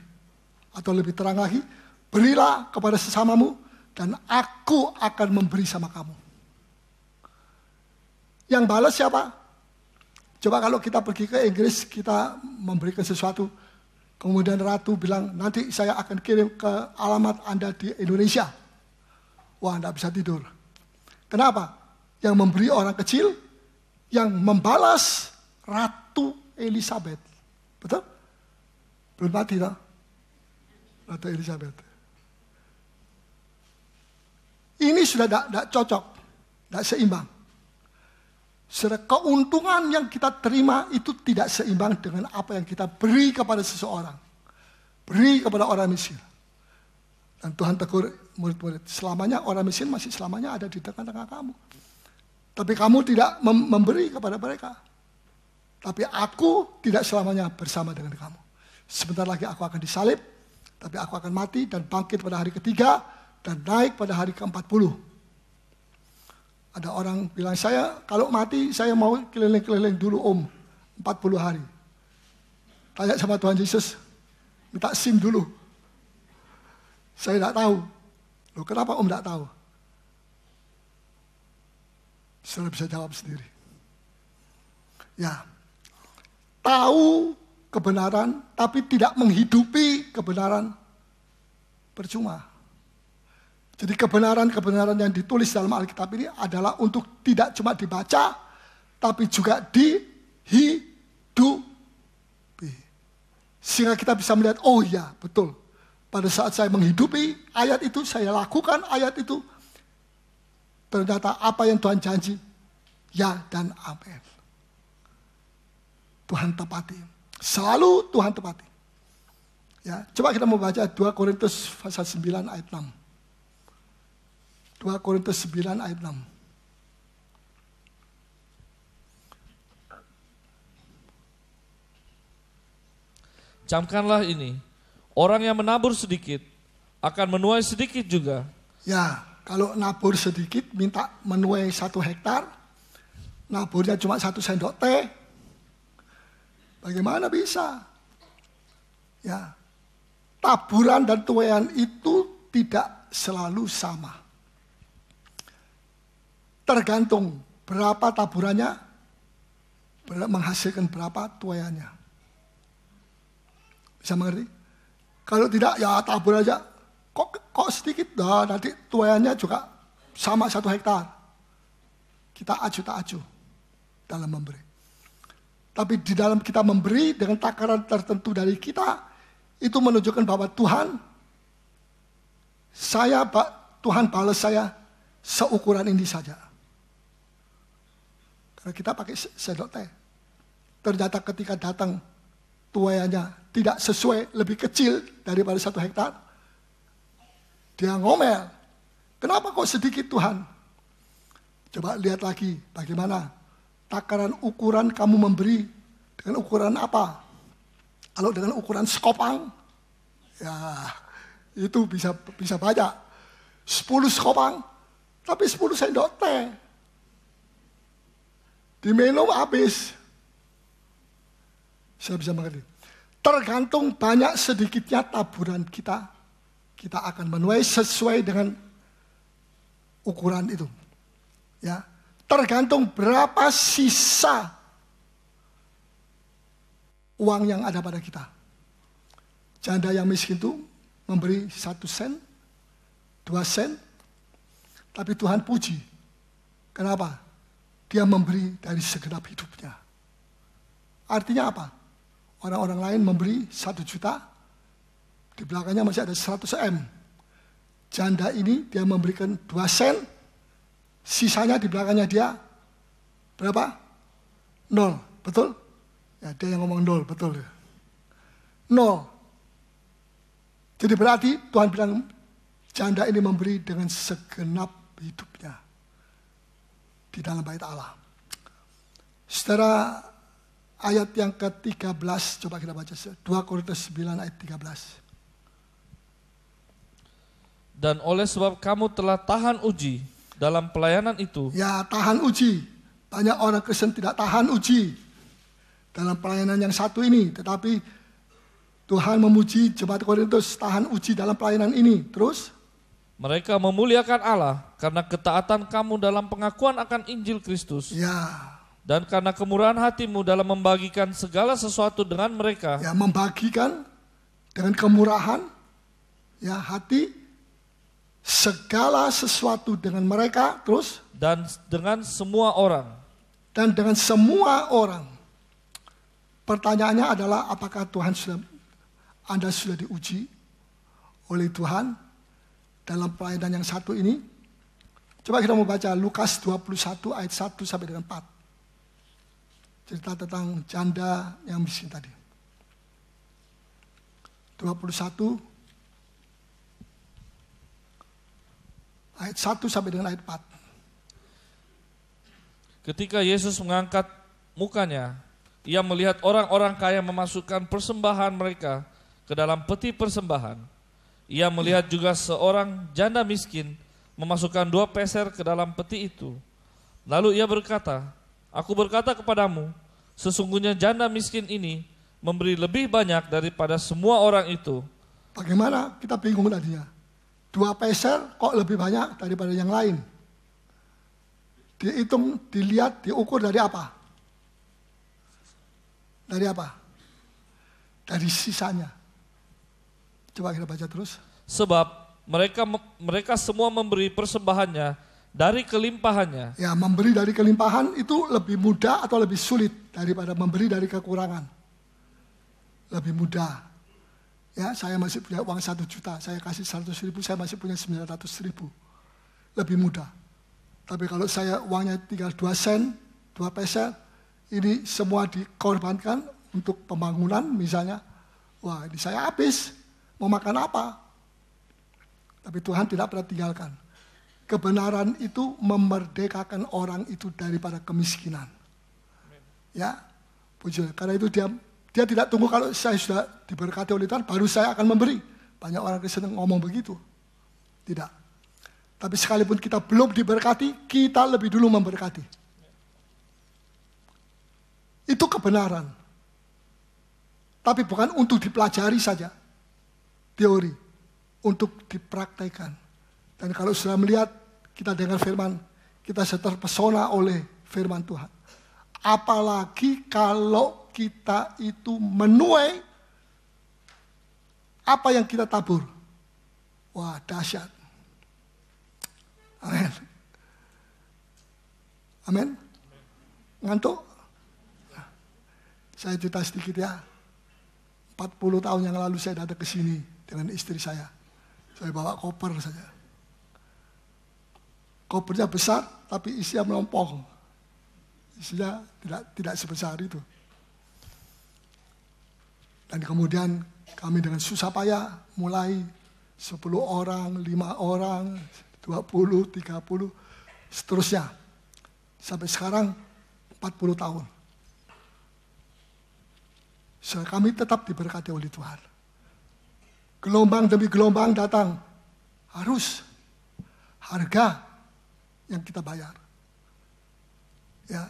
Atau lebih terang lagi, berilah kepada sesamamu dan aku akan memberi sama kamu. Yang balas siapa? Coba kalau kita pergi ke Inggris, kita memberikan sesuatu, kemudian ratu bilang, nanti saya akan kirim ke alamat Anda di Indonesia. Wah, enggak bisa tidur. Kenapa? Yang memberi orang kecil, yang membalas Ratu Elizabeth. Betul? Belum mati, tak? Ratu Elizabeth. Ini sudah tidak cocok, tidak seimbang. Keuntungan yang kita terima itu tidak seimbang dengan apa yang kita beri kepada seseorang. Beri kepada orang miskin. Dan Tuhan tegur murid-murid, selamanya orang miskin masih selamanya ada di tengah-tengah kamu. Tapi kamu tidak memberi kepada mereka. Tapi aku tidak selamanya bersama dengan kamu. Sebentar lagi aku akan disalib, tapi aku akan mati dan bangkit pada hari ketiga dan naik pada hari ke-40. Ada orang bilang, saya kalau mati saya mau keliling-keliling dulu 40 hari. Tanya sama Tuhan Yesus, minta SIM dulu. Saya tidak tahu. Loh, kenapa tidak tahu? Saudara bisa jawab sendiri. Ya, tahu kebenaran tapi tidak menghidupi kebenaran percuma. Jadi kebenaran-kebenaran yang ditulis dalam Alkitab ini adalah untuk tidak cuma dibaca, tapi juga dihidupi. Sehingga kita bisa melihat, oh ya betul. Pada saat saya menghidupi ayat itu, saya lakukan ayat itu. Ternyata apa yang Tuhan janji, ya dan amin. Tuhan tepati. Selalu Tuhan tepati. Ya, coba kita mau baca 2 Korintus pasal 9 ayat 6. 2 Korintus 9 ayat 6. camkanlah ini, orang yang menabur sedikit akan menuai sedikit juga. Ya, kalau nabur sedikit minta menuai 1 hektar, naburnya cuma 1 sendok teh, bagaimana bisa? Ya, taburan dan tuaian itu tidak selalu sama. Tergantung berapa taburannya, menghasilkan berapa tuaiannya. Bisa mengerti? Kalau tidak, ya tabur aja. Kok sedikit? Nah, nanti tuaiannya juga sama 1 hektar. Kita acu tak acu dalam memberi. Tapi di dalam kita memberi dengan takaran tertentu dari kita, itu menunjukkan bahwa Tuhan balas saya seukuran ini saja. Karena kita pakai sendok teh. Ternyata ketika datang tuaiannya tidak sesuai, lebih kecil daripada 1 hektar, dia ngomel. Kenapa kok sedikit Tuhan? Coba lihat lagi bagaimana takaran ukuran kamu memberi, dengan ukuran apa? Kalau dengan ukuran sekopang, ya itu bisa banyak. 10 sekopang, tapi 10 sendok teh. Diminum habis. Saya bisa mengerti. Tergantung banyak sedikitnya taburan kita, kita akan menuai sesuai dengan ukuran itu. Ya, tergantung berapa sisa uang yang ada pada kita. Janda yang miskin itu memberi 1 sen, 2 sen, tapi Tuhan puji. Kenapa? Dia memberi dari segenap hidupnya. Artinya apa? Orang-orang lain memberi 1 juta, di belakangnya masih ada 100 M. Janda ini dia memberikan 2 sen, sisanya di belakangnya dia berapa? 0, betul? Ya, dia yang ngomong 0, betul. 0. Jadi berarti Tuhan bilang janda ini memberi dengan segenap hidupnya di dalam bait Allah. Saudara, ayat yang ke-13, coba kita baca 2 Korintus 9 ayat 13. Dan oleh sebab kamu telah tahan uji dalam pelayanan itu. Ya, tahan uji. Banyak orang Kristen tidak tahan uji dalam pelayanan yang satu ini. Tetapi Tuhan memuji jemaat Korintus tahan uji dalam pelayanan ini. Terus? Mereka memuliakan Allah karena ketaatan kamu dalam pengakuan akan Injil Kristus. Ya. Dan karena kemurahan hatimu dalam membagikan segala sesuatu dengan mereka. Ya, membagikan dengan kemurahan ya hati segala sesuatu dengan mereka. Terus? Dan dengan semua orang. Dan dengan semua orang. Pertanyaannya adalah apakah Anda sudah diuji oleh Tuhan dalam pelayanan yang satu ini? Coba kita mau baca Lukas 21 ayat 1 sampai dengan 4. Cerita tentang janda yang miskin tadi. 21 ayat 1 sampai dengan ayat 4. Ketika Yesus mengangkat mukanya, ia melihat orang-orang kaya memasukkan persembahan mereka ke dalam peti persembahan. Ia melihat juga seorang janda miskin memasukkan 2 peser ke dalam peti itu. Lalu ia berkata, aku berkata kepadamu, sesungguhnya janda miskin ini memberi lebih banyak daripada semua orang itu. Bagaimana? Kita bingung tadinya. 2 peser kok lebih banyak daripada yang lain? Dihitung, dilihat, diukur dari apa? Dari apa? Dari sisanya. Coba kita baca terus. Sebab mereka semua memberi persembahannya dari kelimpahannya. Ya, memberi dari kelimpahan itu lebih mudah atau lebih sulit daripada memberi dari kekurangan? Lebih mudah. Ya, saya masih punya uang 1 juta, saya kasih 100.000, saya masih punya 900.000. Lebih mudah. Tapi kalau saya uangnya tinggal 2 sen, 2 peser, ini semua dikorbankan untuk pembangunan misalnya. Wah, ini saya habis. Mau makan apa? Tapi Tuhan tidak pernah tinggalkan. Kebenaran itu memerdekakan orang itu daripada kemiskinan. Ya, puji. Karena itu dia Dia tidak tunggu kalau saya sudah diberkati oleh Tuhan, baru saya akan memberi. Banyak orang Kristen ngomong begitu. Tidak. Tapi sekalipun kita belum diberkati, kita lebih dulu memberkati. Itu kebenaran. Tapi bukan untuk dipelajari saja. Teori. Untuk dipraktekkan. Dan kalau sudah melihat, kita dengar firman, kita terpesona oleh firman Tuhan. Apalagi kalau kita itu menuai apa yang kita tabur. Wah, dahsyat. Amin. Amin. Ngantuk? Nah, saya cerita sedikit ya. 40 tahun yang lalu saya datang ke sini dengan istri saya. Saya bawa koper saja. Kopernya besar, tapi isinya melompong. Isinya tidak sebesar itu. Dan kemudian kami dengan susah payah mulai 10 orang, 5 orang, 20, 30, seterusnya. Sampai sekarang 40 tahun. So, kami tetap diberkati oleh Tuhan. Gelombang demi gelombang datang. Harus harga yang kita bayar. Ya,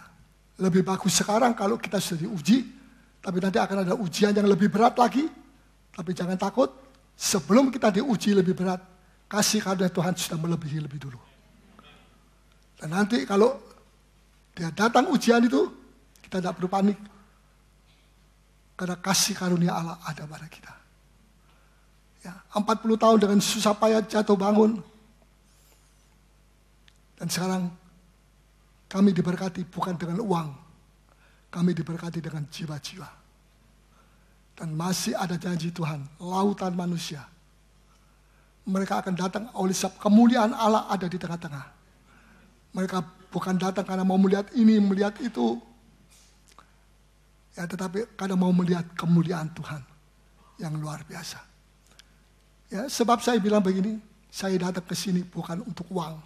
lebih bagus sekarang kalau kita sudah diuji. Tapi nanti akan ada ujian yang lebih berat lagi. Tapi jangan takut, sebelum kita diuji lebih berat, kasih karunia Tuhan sudah melebihi lebih dulu. Dan nanti kalau dia datang ujian itu, kita tidak perlu panik. Karena kasih karunia Allah ada pada kita. Ya, 40 tahun dengan susah payah jatuh bangun. Dan sekarang kami diberkati bukan dengan uang. Kami diberkati dengan jiwa-jiwa. Dan masih ada janji Tuhan, lautan manusia. Mereka akan datang oleh sebab kemuliaan Allah ada di tengah-tengah. Mereka bukan datang karena mau melihat ini, melihat itu. Ya, tetapi karena mau melihat kemuliaan Tuhan yang luar biasa. Ya, sebab saya bilang begini, saya datang ke sini bukan untuk uang.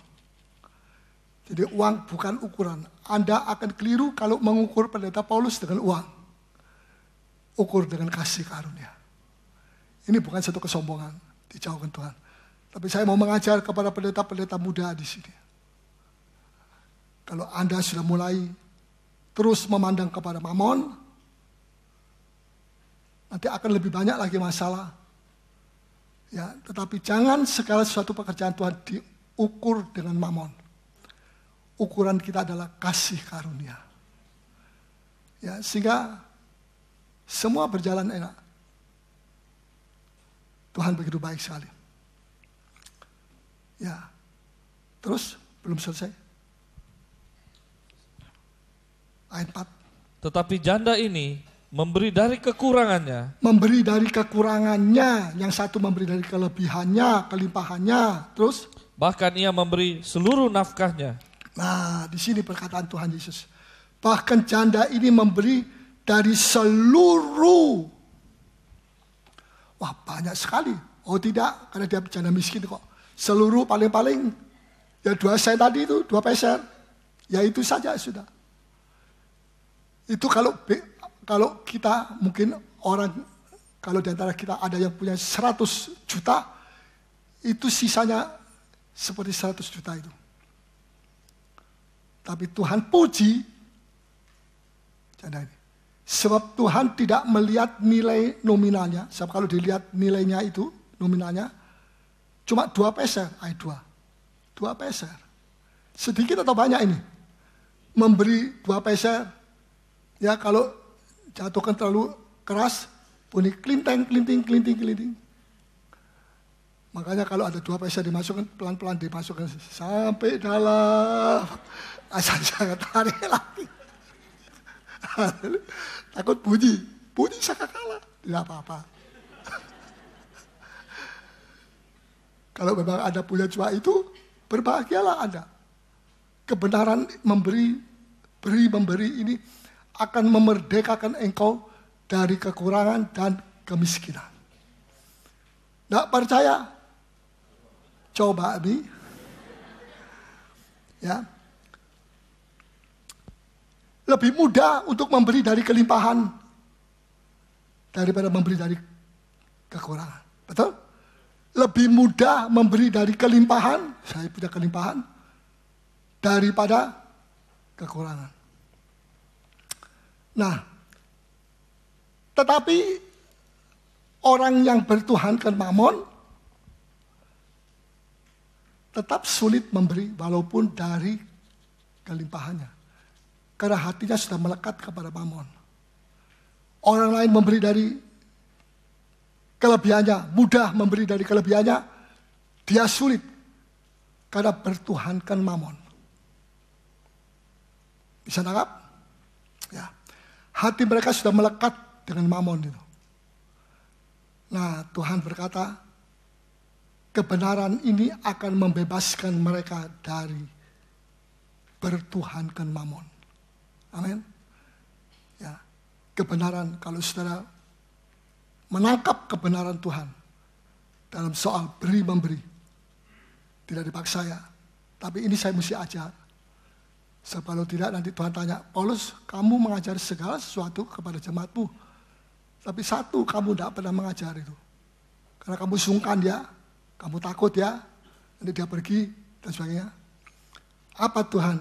Jadi uang bukan ukuran. Anda akan keliru kalau mengukur pendeta Paulus dengan uang. Ukur dengan kasih karunia. Ini bukan satu kesombongan, dijauhkan Tuhan. Tapi saya mau mengajar kepada pendeta-pendeta muda di sini. Kalau Anda sudah mulai terus memandang kepada mamon, nanti akan lebih banyak lagi masalah. Ya, tetapi jangan segala sesuatu pekerjaan Tuhan diukur dengan mamon. Ukuran kita adalah kasih karunia. Ya, sehingga semua berjalan enak. Tuhan begitu baik sekali. Ya, terus belum selesai. Ayat 4. Tetapi janda ini memberi dari kekurangannya. Memberi dari kekurangannya. Yang satu memberi dari kelebihannya, kelimpahannya. Terus? Bahkan ia memberi seluruh nafkahnya. Nah, di sini perkataan Tuhan Yesus. Bahkan janda ini memberi dari seluruh. Wah, banyak sekali. Oh tidak, karena dia janda miskin kok. Seluruh paling-paling, ya 2 sen tadi itu, 2 peser. Ya itu saja sudah. Itu kalau kita mungkin orang, kalau di antara kita ada yang punya 100 juta, itu sisanya seperti 100 juta itu. Tapi Tuhan puji janda ini. Sebab Tuhan tidak melihat nilai nominalnya. Sebab kalau dilihat nilainya itu, nominalnya, cuma 2 peser. 2 peser. Sedikit atau banyak ini? Memberi 2 peser. Ya kalau jatuhkan terlalu keras, bunyi kelinting. Makanya kalau ada 2 peser dimasukkan, pelan-pelan dimasukkan sampai dalam. Asal jangan tarik lagi. Takut bunyi sakakala. Tidak apa-apa. Kalau memang Anda punya jiwa itu, berbahagialah Anda. Kebenaran memberi ini akan memerdekakan engkau dari kekurangan dan kemiskinan. Tidak percaya? Coba Abi. Ya. Lebih mudah untuk memberi dari kelimpahan daripada memberi dari kekurangan. Betul? Lebih mudah memberi dari kelimpahan, saya punya kelimpahan, daripada kekurangan. Nah, tetapi orang yang bertuhankan mamon tetap sulit memberi walaupun dari kelimpahannya. Karena hatinya sudah melekat kepada mamon. Orang lain memberi dari kelebihannya, mudah memberi dari kelebihannya, dia sulit karena bertuhankan mamon. Bisa tangkap? Ya. Hati mereka sudah melekat dengan mamon itu. Nah, Tuhan berkata, kebenaran ini akan membebaskan mereka dari bertuhankan mamon. Amin. Ya. Kebenaran, kalau saudara menangkap kebenaran Tuhan dalam soal beri-memberi, tidak dipaksa ya, tapi ini saya mesti ajar. Sebab kalau tidak nanti Tuhan tanya, Paulus, kamu mengajar segala sesuatu kepada jemaatmu, tapi satu kamu tidak pernah mengajar itu. Karena kamu sungkan ya, kamu takut ya, nanti dia pergi dan sebagainya. Apa Tuhan?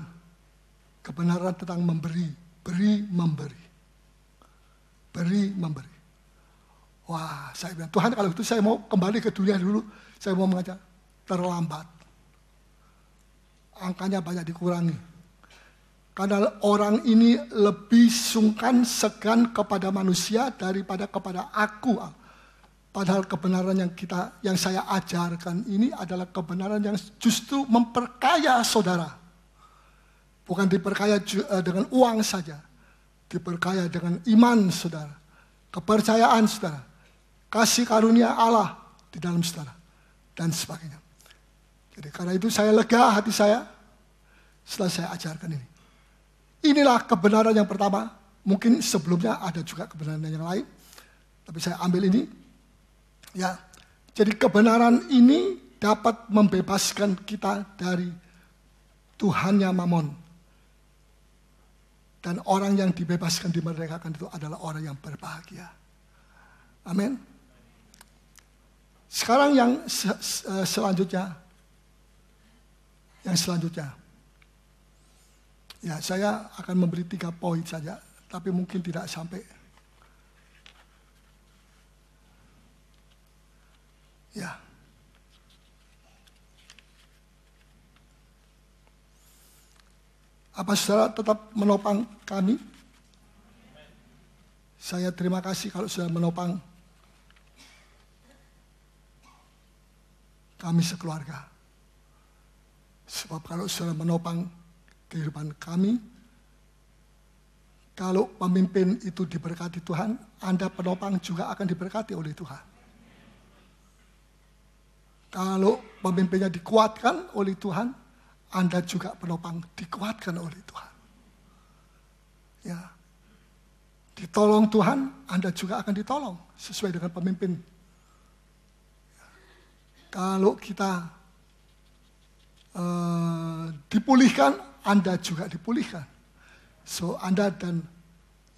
Kebenaran tentang memberi, beri-memberi. Beri-memberi. Wah, saya bilang, Tuhan kalau itu saya mau kembali ke dunia dulu, saya mau mengajar. Terlambat. Angkanya banyak dikurangi. Karena orang ini lebih sungkan, segan kepada manusia daripada kepada aku. Padahal kebenaran yang saya ajarkan ini adalah kebenaran yang justru memperkaya saudara. Bukan diperkaya dengan uang saja. Diperkaya dengan iman saudara. Kepercayaan saudara. Kasih karunia Allah di dalam saudara. Dan sebagainya. Jadi karena itu saya lega hati saya setelah saya ajarkan ini. Inilah kebenaran yang pertama. Mungkin sebelumnya ada juga kebenaran yang lain. Tapi saya ambil ini. Ya, jadi kebenaran ini dapat membebaskan kita dari tuhannya mamon. Dan orang yang dibebaskan, dimerdekakan itu adalah orang yang berbahagia. Amin. Sekarang yang selanjutnya. Yang selanjutnya. Ya, saya akan memberi 3 poin saja. Tapi mungkin tidak sampai. Ya. Apa saudara tetap menopang kami? Saya terima kasih kalau saudara menopang kami sekeluarga. Sebab kalau saudara menopang kehidupan kami, kalau pemimpin itu diberkati Tuhan, Anda penopang juga akan diberkati oleh Tuhan. Kalau pemimpinnya dikuatkan oleh Tuhan, Anda juga penopang dikuatkan oleh Tuhan. Ya. Ditolong Tuhan, Anda juga akan ditolong sesuai dengan pemimpin. Kalau kita dipulihkan, Anda juga dipulihkan. So, Anda dan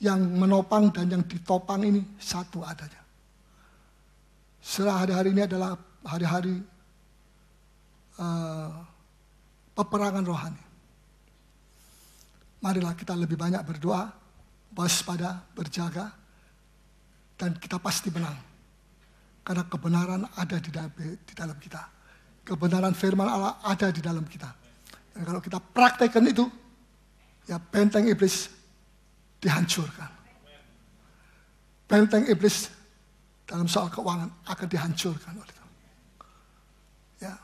yang menopang dan yang ditopang ini satu adanya. Setelah hari-hari ini adalah hari-hari peperangan rohani. Marilah kita lebih banyak berdoa, waspada, berjaga, dan kita pasti menang. Karena kebenaran ada di dalam kita. Kebenaran firman Allah ada di dalam kita. Dan kalau kita praktekkan itu, ya benteng iblis dihancurkan. Benteng iblis dalam soal keuangan akan dihancurkan oleh itu. Ya.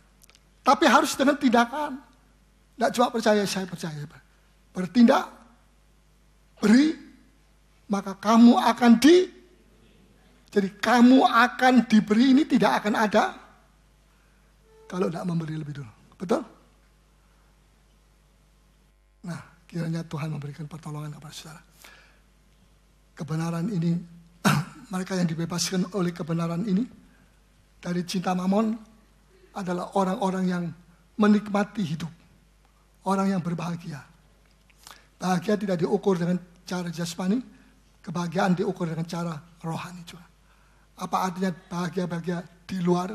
Tapi harus dengan tindakan. Tidak cuma percaya, saya percaya. Bertindak, beri, maka kamu akan jadi kamu akan diberi ini tidak akan ada kalau tidak memberi lebih dulu. Betul? Nah, kiranya Tuhan memberikan pertolongan kepada saudara. Kebenaran ini, mereka yang dibebaskan oleh kebenaran ini dari cinta mamon adalah orang-orang yang menikmati hidup. Orang yang berbahagia. Bahagia tidak diukur dengan cara jasmani, kebahagiaan diukur dengan cara rohani juga. Apa artinya bahagia-bahagia di luar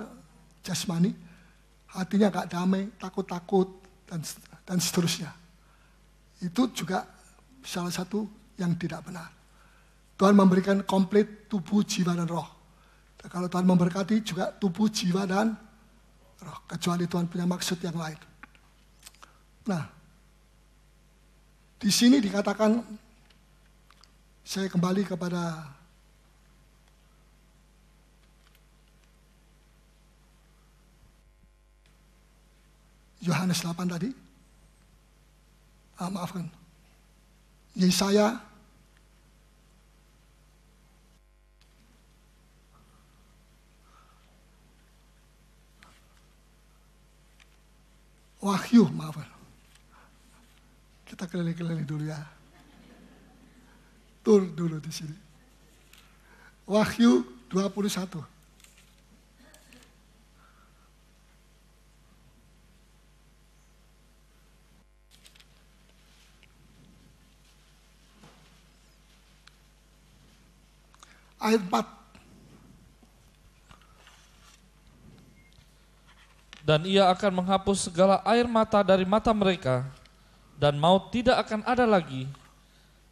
jasmani? Hatinya gak damai, takut-takut, dan seterusnya. Itu juga salah satu yang tidak benar. Tuhan memberikan komplit tubuh, jiwa, dan roh. Dan kalau Tuhan memberkati juga tubuh, jiwa, dan roh. Kecuali Tuhan punya maksud yang lain. Nah, di sini dikatakan, saya kembali kepada Yohanes 8 tadi. Maafkan. Yesaya Wahyu, maafkan. Kita keliling-keliling dulu ya. Tur dulu di sini. Wahyu 21. Ayat 4. Dan ia akan menghapus segala air mata dari mata mereka, dan maut tidak akan ada lagi.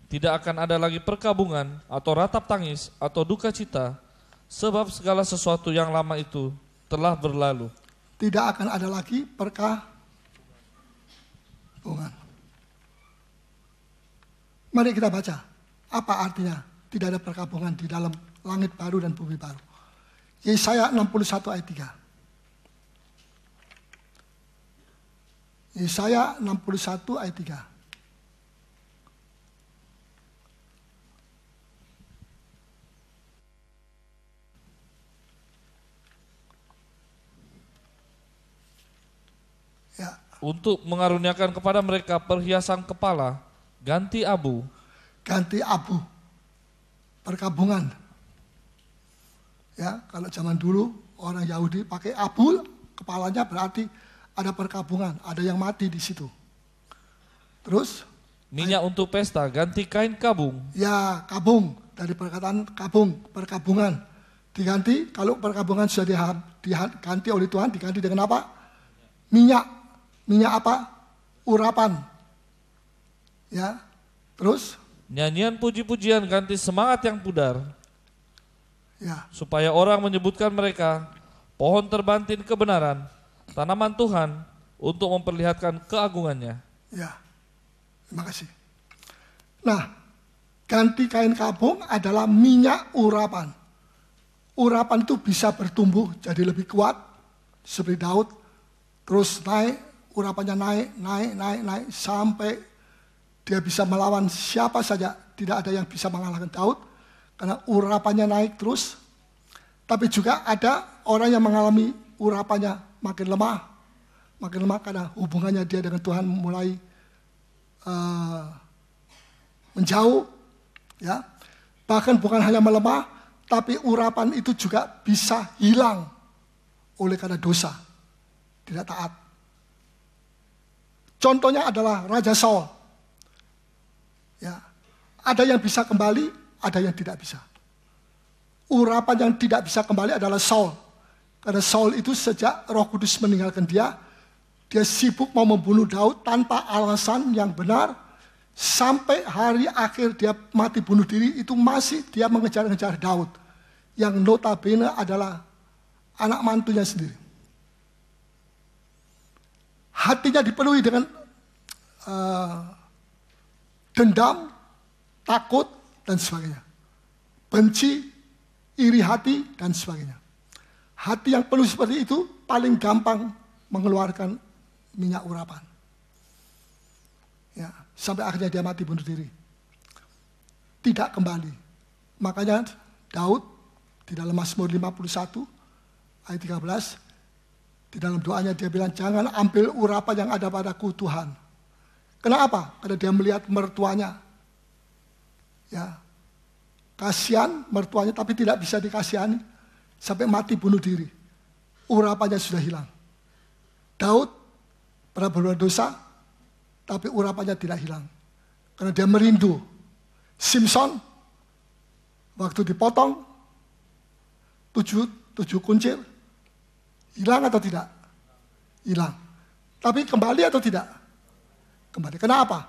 Tidak akan ada lagi perkabungan, atau ratap tangis, atau duka cita, sebab segala sesuatu yang lama itu telah berlalu. Tidak akan ada lagi perkabungan. Mari kita baca, apa artinya tidak ada perkabungan di dalam langit baru dan bumi baru. Yesaya 61 ayat 3. Yesaya 61 ayat 3. Ya. Untuk mengaruniakan kepada mereka perhiasan kepala, ganti abu. Ganti abu. Perkabungan. Ya, kalau zaman dulu orang Yahudi pakai abu, kepalanya berarti ada perkabungan, ada yang mati di situ. Terus minyak untuk pesta, ganti kain kabung. Ya, kabung, dari perkataan kabung, perkabungan. Diganti, kalau perkabungan sudah diganti oleh Tuhan, diganti dengan apa? Minyak. Minyak apa? Urapan. Ya. Terus nyanyian puji-pujian, ganti semangat yang pudar. ya, Supaya orang menyebutkan mereka pohon terbantin kebenaran, tanaman Tuhan untuk memperlihatkan keagungannya. ya. Terima kasih. Nah, ganti kain kabung adalah minyak urapan. Urapan itu bisa bertumbuh jadi lebih kuat seperti Daud. Terus naik, urapannya naik sampai dia bisa melawan siapa saja. Tidak ada yang bisa mengalahkan Daud karena urapannya naik terus. Tapi juga ada orang yang mengalami urapannya makin lemah karena hubungannya dia dengan Tuhan mulai menjauh. Ya, bahkan bukan hanya melemah, tapi urapan itu juga bisa hilang oleh karena dosa, tidak taat. Contohnya adalah Raja Saul. Ya, ada yang bisa kembali, ada yang tidak bisa. Urapan yang tidak bisa kembali adalah Saul. Karena Saul itu sejak Roh Kudus meninggalkan dia sibuk mau membunuh Daud tanpa alasan yang benar. Sampai hari akhir dia mati bunuh diri, itu masih dia mengejar-ngejar Daud. Yang notabene adalah anak mantunya sendiri. Hatinya dipenuhi dengan dendam, takut, dan sebagainya. Benci, iri hati, dan sebagainya. Hati yang penuh seperti itu paling gampang mengeluarkan minyak urapan. Ya, sampai akhirnya dia mati bunuh diri. Tidak kembali. Makanya Daud di dalam Mazmur 51 ayat 13, di dalam doanya dia bilang, jangan ambil urapan yang ada padaku Tuhan. Kenapa? Karena dia melihat mertuanya. Ya, kasihan mertuanya tapi tidak bisa dikasihani. Sampai mati bunuh diri. Urapannya sudah hilang. Daud pernah berbuat dosa, tapi urapannya tidak hilang. Karena dia merindu. Simpson Waktu dipotong, 7 kuncir, hilang atau tidak? Hilang. Tapi kembali atau tidak? Kembali. Kenapa?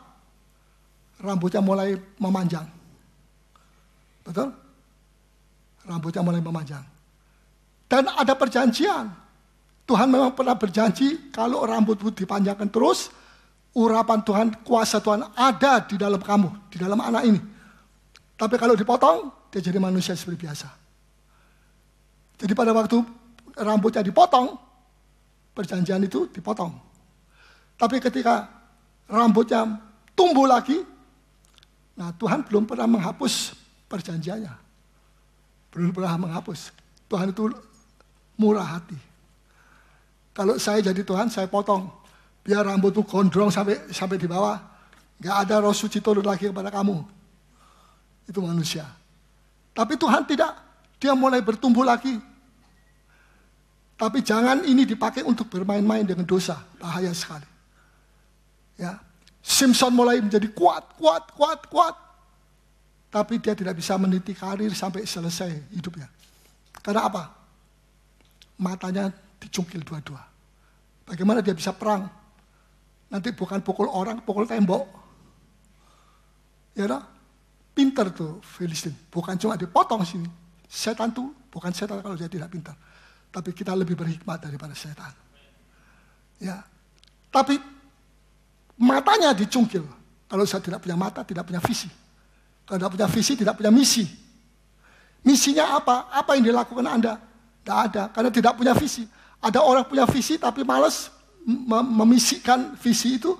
Rambutnya mulai memanjang. Betul? Rambutnya mulai memanjang. Dan ada perjanjian. Tuhan memang pernah berjanji kalau rambutmu dipanjangkan terus, urapan Tuhan, kuasa Tuhan ada di dalam kamu, di dalam anak ini. Tapi kalau dipotong, dia jadi manusia seperti biasa. Jadi pada waktu rambutnya dipotong, perjanjian itu dipotong. Tapi ketika rambutnya tumbuh lagi, nah Tuhan belum pernah menghapus perjanjiannya. Belum pernah menghapus. Tuhan itu murah hati. Kalau saya jadi Tuhan, saya potong. Biar rambutmu gondrong sampai di bawah. Gak ada roh suci turun lagi kepada kamu. Itu manusia. Tapi Tuhan tidak. Dia mulai bertumbuh lagi. Tapi jangan ini dipakai untuk bermain-main dengan dosa. Bahaya sekali. Ya, Simpson mulai menjadi kuat. Tapi dia tidak bisa meniti karir sampai selesai hidupnya. Karena apa? Matanya dicungkil dua-dua. Bagaimana dia bisa perang? Nanti bukan pukul orang, pukul tembok. Ya dah? Pintar tuh Filistin. Bukan cuma dipotong sini. Setan tuh bukan setan kalau dia tidak pintar. Tapi kita lebih berhikmat daripada setan. Ya. Tapi matanya dicungkil. Kalau saya tidak punya mata, tidak punya visi. Kalau tidak punya visi, tidak punya misi. Misinya apa? Apa yang dilakukan Anda? Tidak ada, karena tidak punya visi. Ada orang punya visi tapi malas memisikan visi itu.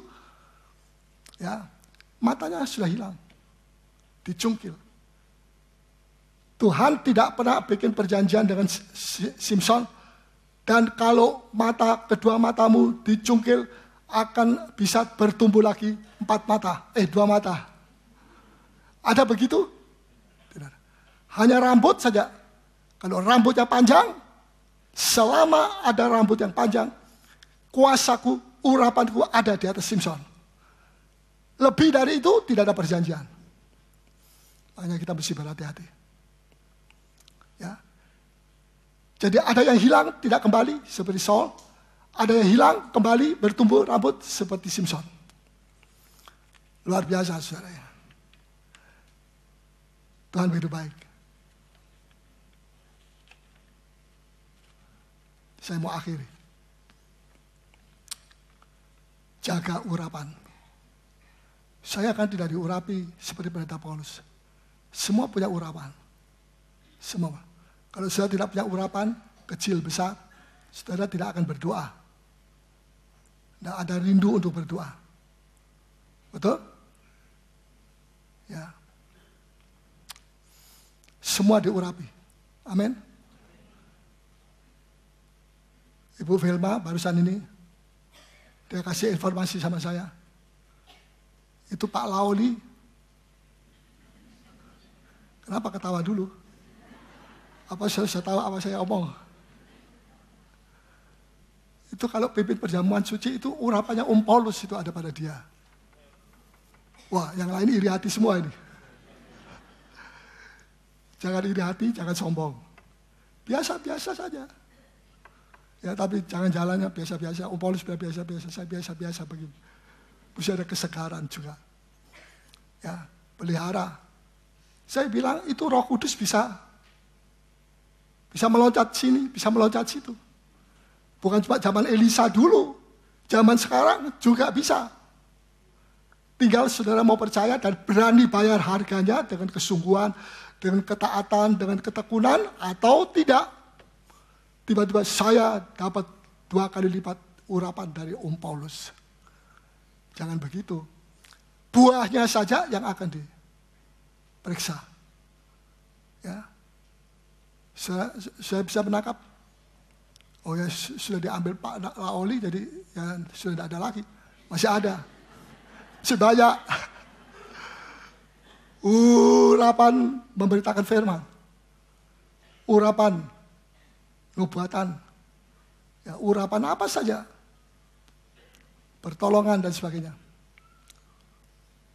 Ya, matanya sudah hilang. Dicungkil. Tuhan tidak pernah bikin perjanjian dengan Simpson. Dan kalau kedua matamu dicungkil, akan bisa bertumbuh lagi 2 mata. Ada begitu? Tidak. Hanya rambut saja. Kalau rambutnya panjang, selama ada rambut yang panjang, kuasaku, urapanku ada di atas Simpson. Lebih dari itu tidak ada perjanjian. Makanya kita mesti berhati-hati. Ya. Jadi ada yang hilang tidak kembali seperti Saul, ada yang hilang kembali bertumbuh rambut seperti Simpson. Luar biasa saudara ya. Tuhan begitu baik. Saya mau akhiri. Jaga urapan. Saya kan tidak diurapi seperti pendeta Paulus. Semua punya urapan. Semua. Kalau saudara tidak punya urapan, kecil, besar, saudara tidak akan berdoa. Tidak ada rindu untuk berdoa. Betul? Ya. Semua diurapi. Amin. Ibu Vilma barusan ini, dia kasih informasi sama saya. Itu Pak Laoli. Kenapa ketawa dulu? Apa saya tahu apa saya omong? Itu kalau pimpin perjamuan suci itu urapannya Paulus itu ada pada dia. Wah, yang lain iri hati semua ini. Jangan iri hati, jangan sombong. Biasa-biasa saja. Ya, tapi jangan jalannya biasa-biasa. Paulus biasa-biasa, saya biasa-biasa begini. Mesti ada kesegaran juga. Ya, pelihara. Saya bilang itu Roh Kudus bisa meloncat sini, bisa meloncat situ. Bukan cuma zaman Elisa dulu. Zaman sekarang juga bisa. Tinggal saudara mau percaya dan berani bayar harganya dengan kesungguhan, dengan ketaatan, dengan ketekunan, atau tidak. Tiba-tiba saya dapat 2 kali lipat urapan dari Paulus. Jangan begitu. Buahnya saja yang akan diperiksa. Ya. Saya bisa menangkap. Oh ya, sudah diambil Pak Laoli, jadi ya, sudah tidak ada lagi. Masih ada. Masih banyak. Urapan memberitakan firman. Urapan nubuatan. Ya, urapan apa saja. Pertolongan dan sebagainya.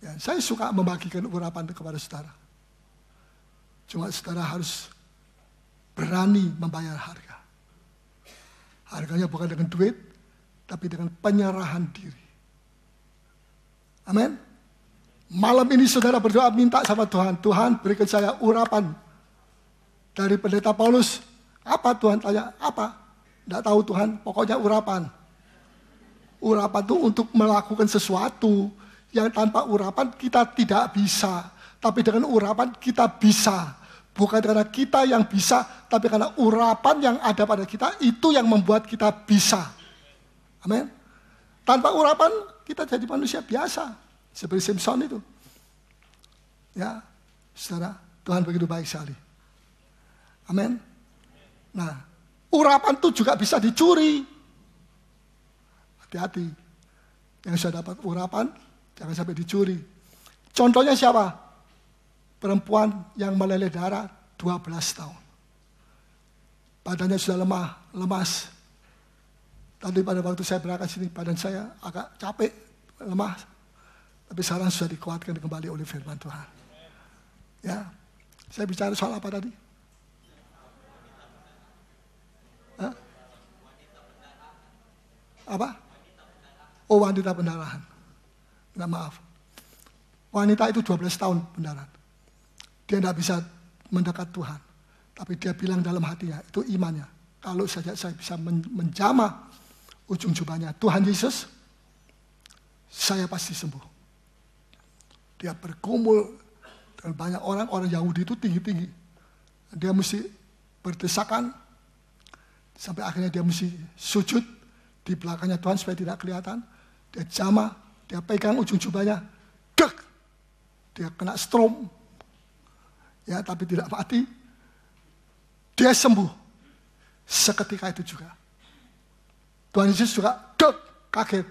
Ya, saya suka membagikan urapan kepada saudara. Cuma saudara harus berani membayar harga. Harganya bukan dengan duit, tapi dengan penyerahan diri. Amin. Malam ini saudara berdoa minta sama Tuhan, Tuhan berikan saya urapan dari pendeta Paulus. Apa Tuhan tanya? Apa? Tidak tahu Tuhan, pokoknya urapan. Urapan itu untuk melakukan sesuatu yang tanpa urapan kita tidak bisa. Tapi dengan urapan kita bisa. Bukan karena kita yang bisa, tapi karena urapan yang ada pada kita itu yang membuat kita bisa. Amin. Tanpa urapan kita jadi manusia biasa. Seperti Simpson itu. Ya, saudara, Tuhan begitu baik sekali. Amin. Nah, urapan itu juga bisa dicuri. Hati-hati. Yang sudah dapat urapan, jangan sampai dicuri. Contohnya siapa? Perempuan yang meleleh darah 12 tahun. Badannya sudah lemah, lemas. Tadi pada waktu saya berangkat sini, badan saya agak capek, lemah. Tapi sekarang sudah dikuatkan kembali oleh firman Tuhan. Ya, saya bicara soal apa tadi? Hah? Apa? Oh, wanita pendarahan. Nggak, maaf. Wanita itu 12 tahun pendarahan. Dia tidak bisa mendekat Tuhan. Tapi dia bilang dalam hatinya, itu imannya. Kalau saja saya bisa menjamah ujung jubahnya Tuhan Yesus, saya pasti sembuh. Dia bergumul dengan banyak orang Yahudi itu tinggi-tinggi. Dia mesti berdesakan, sampai akhirnya dia mesti sujud di belakangnya Tuhan supaya tidak kelihatan. Dia jamah, dia pegang ujung jubahnya, dek, dia kena strom. Ya, tapi tidak mati. Dia sembuh. Seketika itu juga. Tuhan Yesus juga dek, kaget.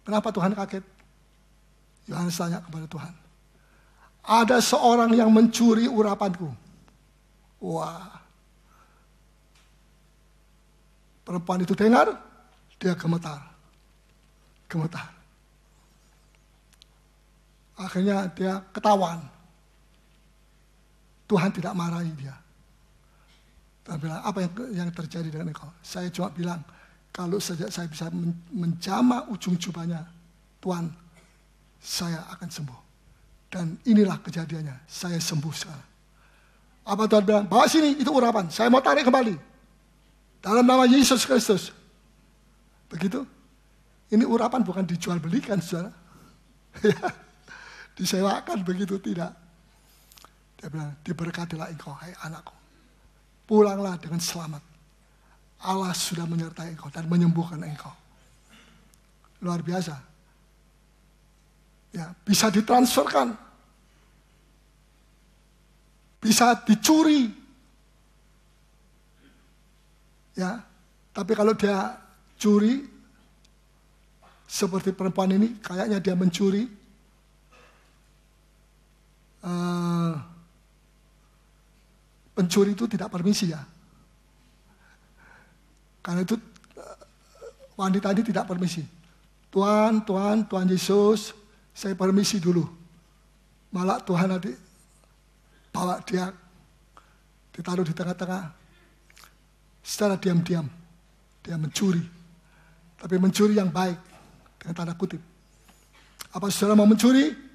Kenapa Tuhan kaget? Yohanes tanya kepada Tuhan. Ada seorang yang mencuri urapanku. Wah. Perempuan itu dengar, dia gemetar. Gemetar. Akhirnya dia ketahuan. Tuhan tidak marahi dia. Tuhan bilang, apa yang terjadi dengan engkau? Saya cuma bilang, kalau saja saya bisa menjamah ujung jubahnya, Tuhan, saya akan sembuh. Dan inilah kejadiannya, saya sembuh sekarang. Apa Tuhan bilang? Bawa sini, itu urapan. Saya mau tarik kembali. Dalam nama Yesus Kristus. Begitu. Ini urapan bukan dijual belikan, saudara. Disewakan, begitu tidak. Dia bilang, diberkatilah engkau, hai anakku. Pulanglah dengan selamat. Allah sudah menyertai engkau dan menyembuhkan engkau. Luar biasa. Ya, bisa ditransferkan. Bisa dicuri. Ya, tapi kalau dia curi seperti perempuan ini, kayaknya dia mencuri pencuri itu tidak permisi ya. Karena itu wanita ini tidak permisi. Tuhan Yesus, saya permisi dulu. Malah Tuhan nanti bawa dia, ditaruh di tengah-tengah. Secara diam-diam, dia mencuri. Tapi mencuri yang baik, dengan tanda kutip. Apa saudara mau mencuri?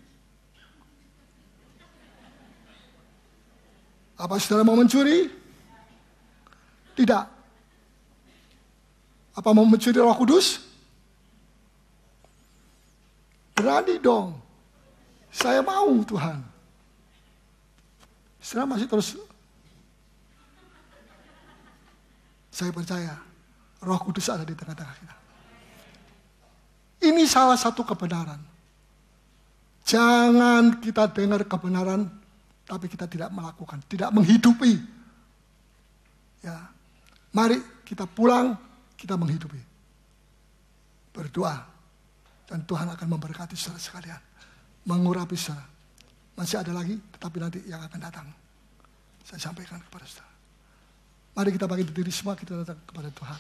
Apa saudara mau mencuri? Tidak. Apa mau mencuri Roh Kudus? Berani dong. Saya mau Tuhan. Saudara masih terus. Saya percaya Roh Kudus ada di tengah-tengah kita. Ini salah satu kebenaran. Jangan kita dengar kebenaran, tapi kita tidak melakukan, tidak menghidupi. Ya, mari kita pulang, kita menghidupi. Berdoa, dan Tuhan akan memberkati saudara sekalian. Mengurapi saudara. Masih ada lagi, tetapi nanti yang akan datang. Saya sampaikan kepada saudara. Mari kita bagi diri semua, kita datang kepada Tuhan.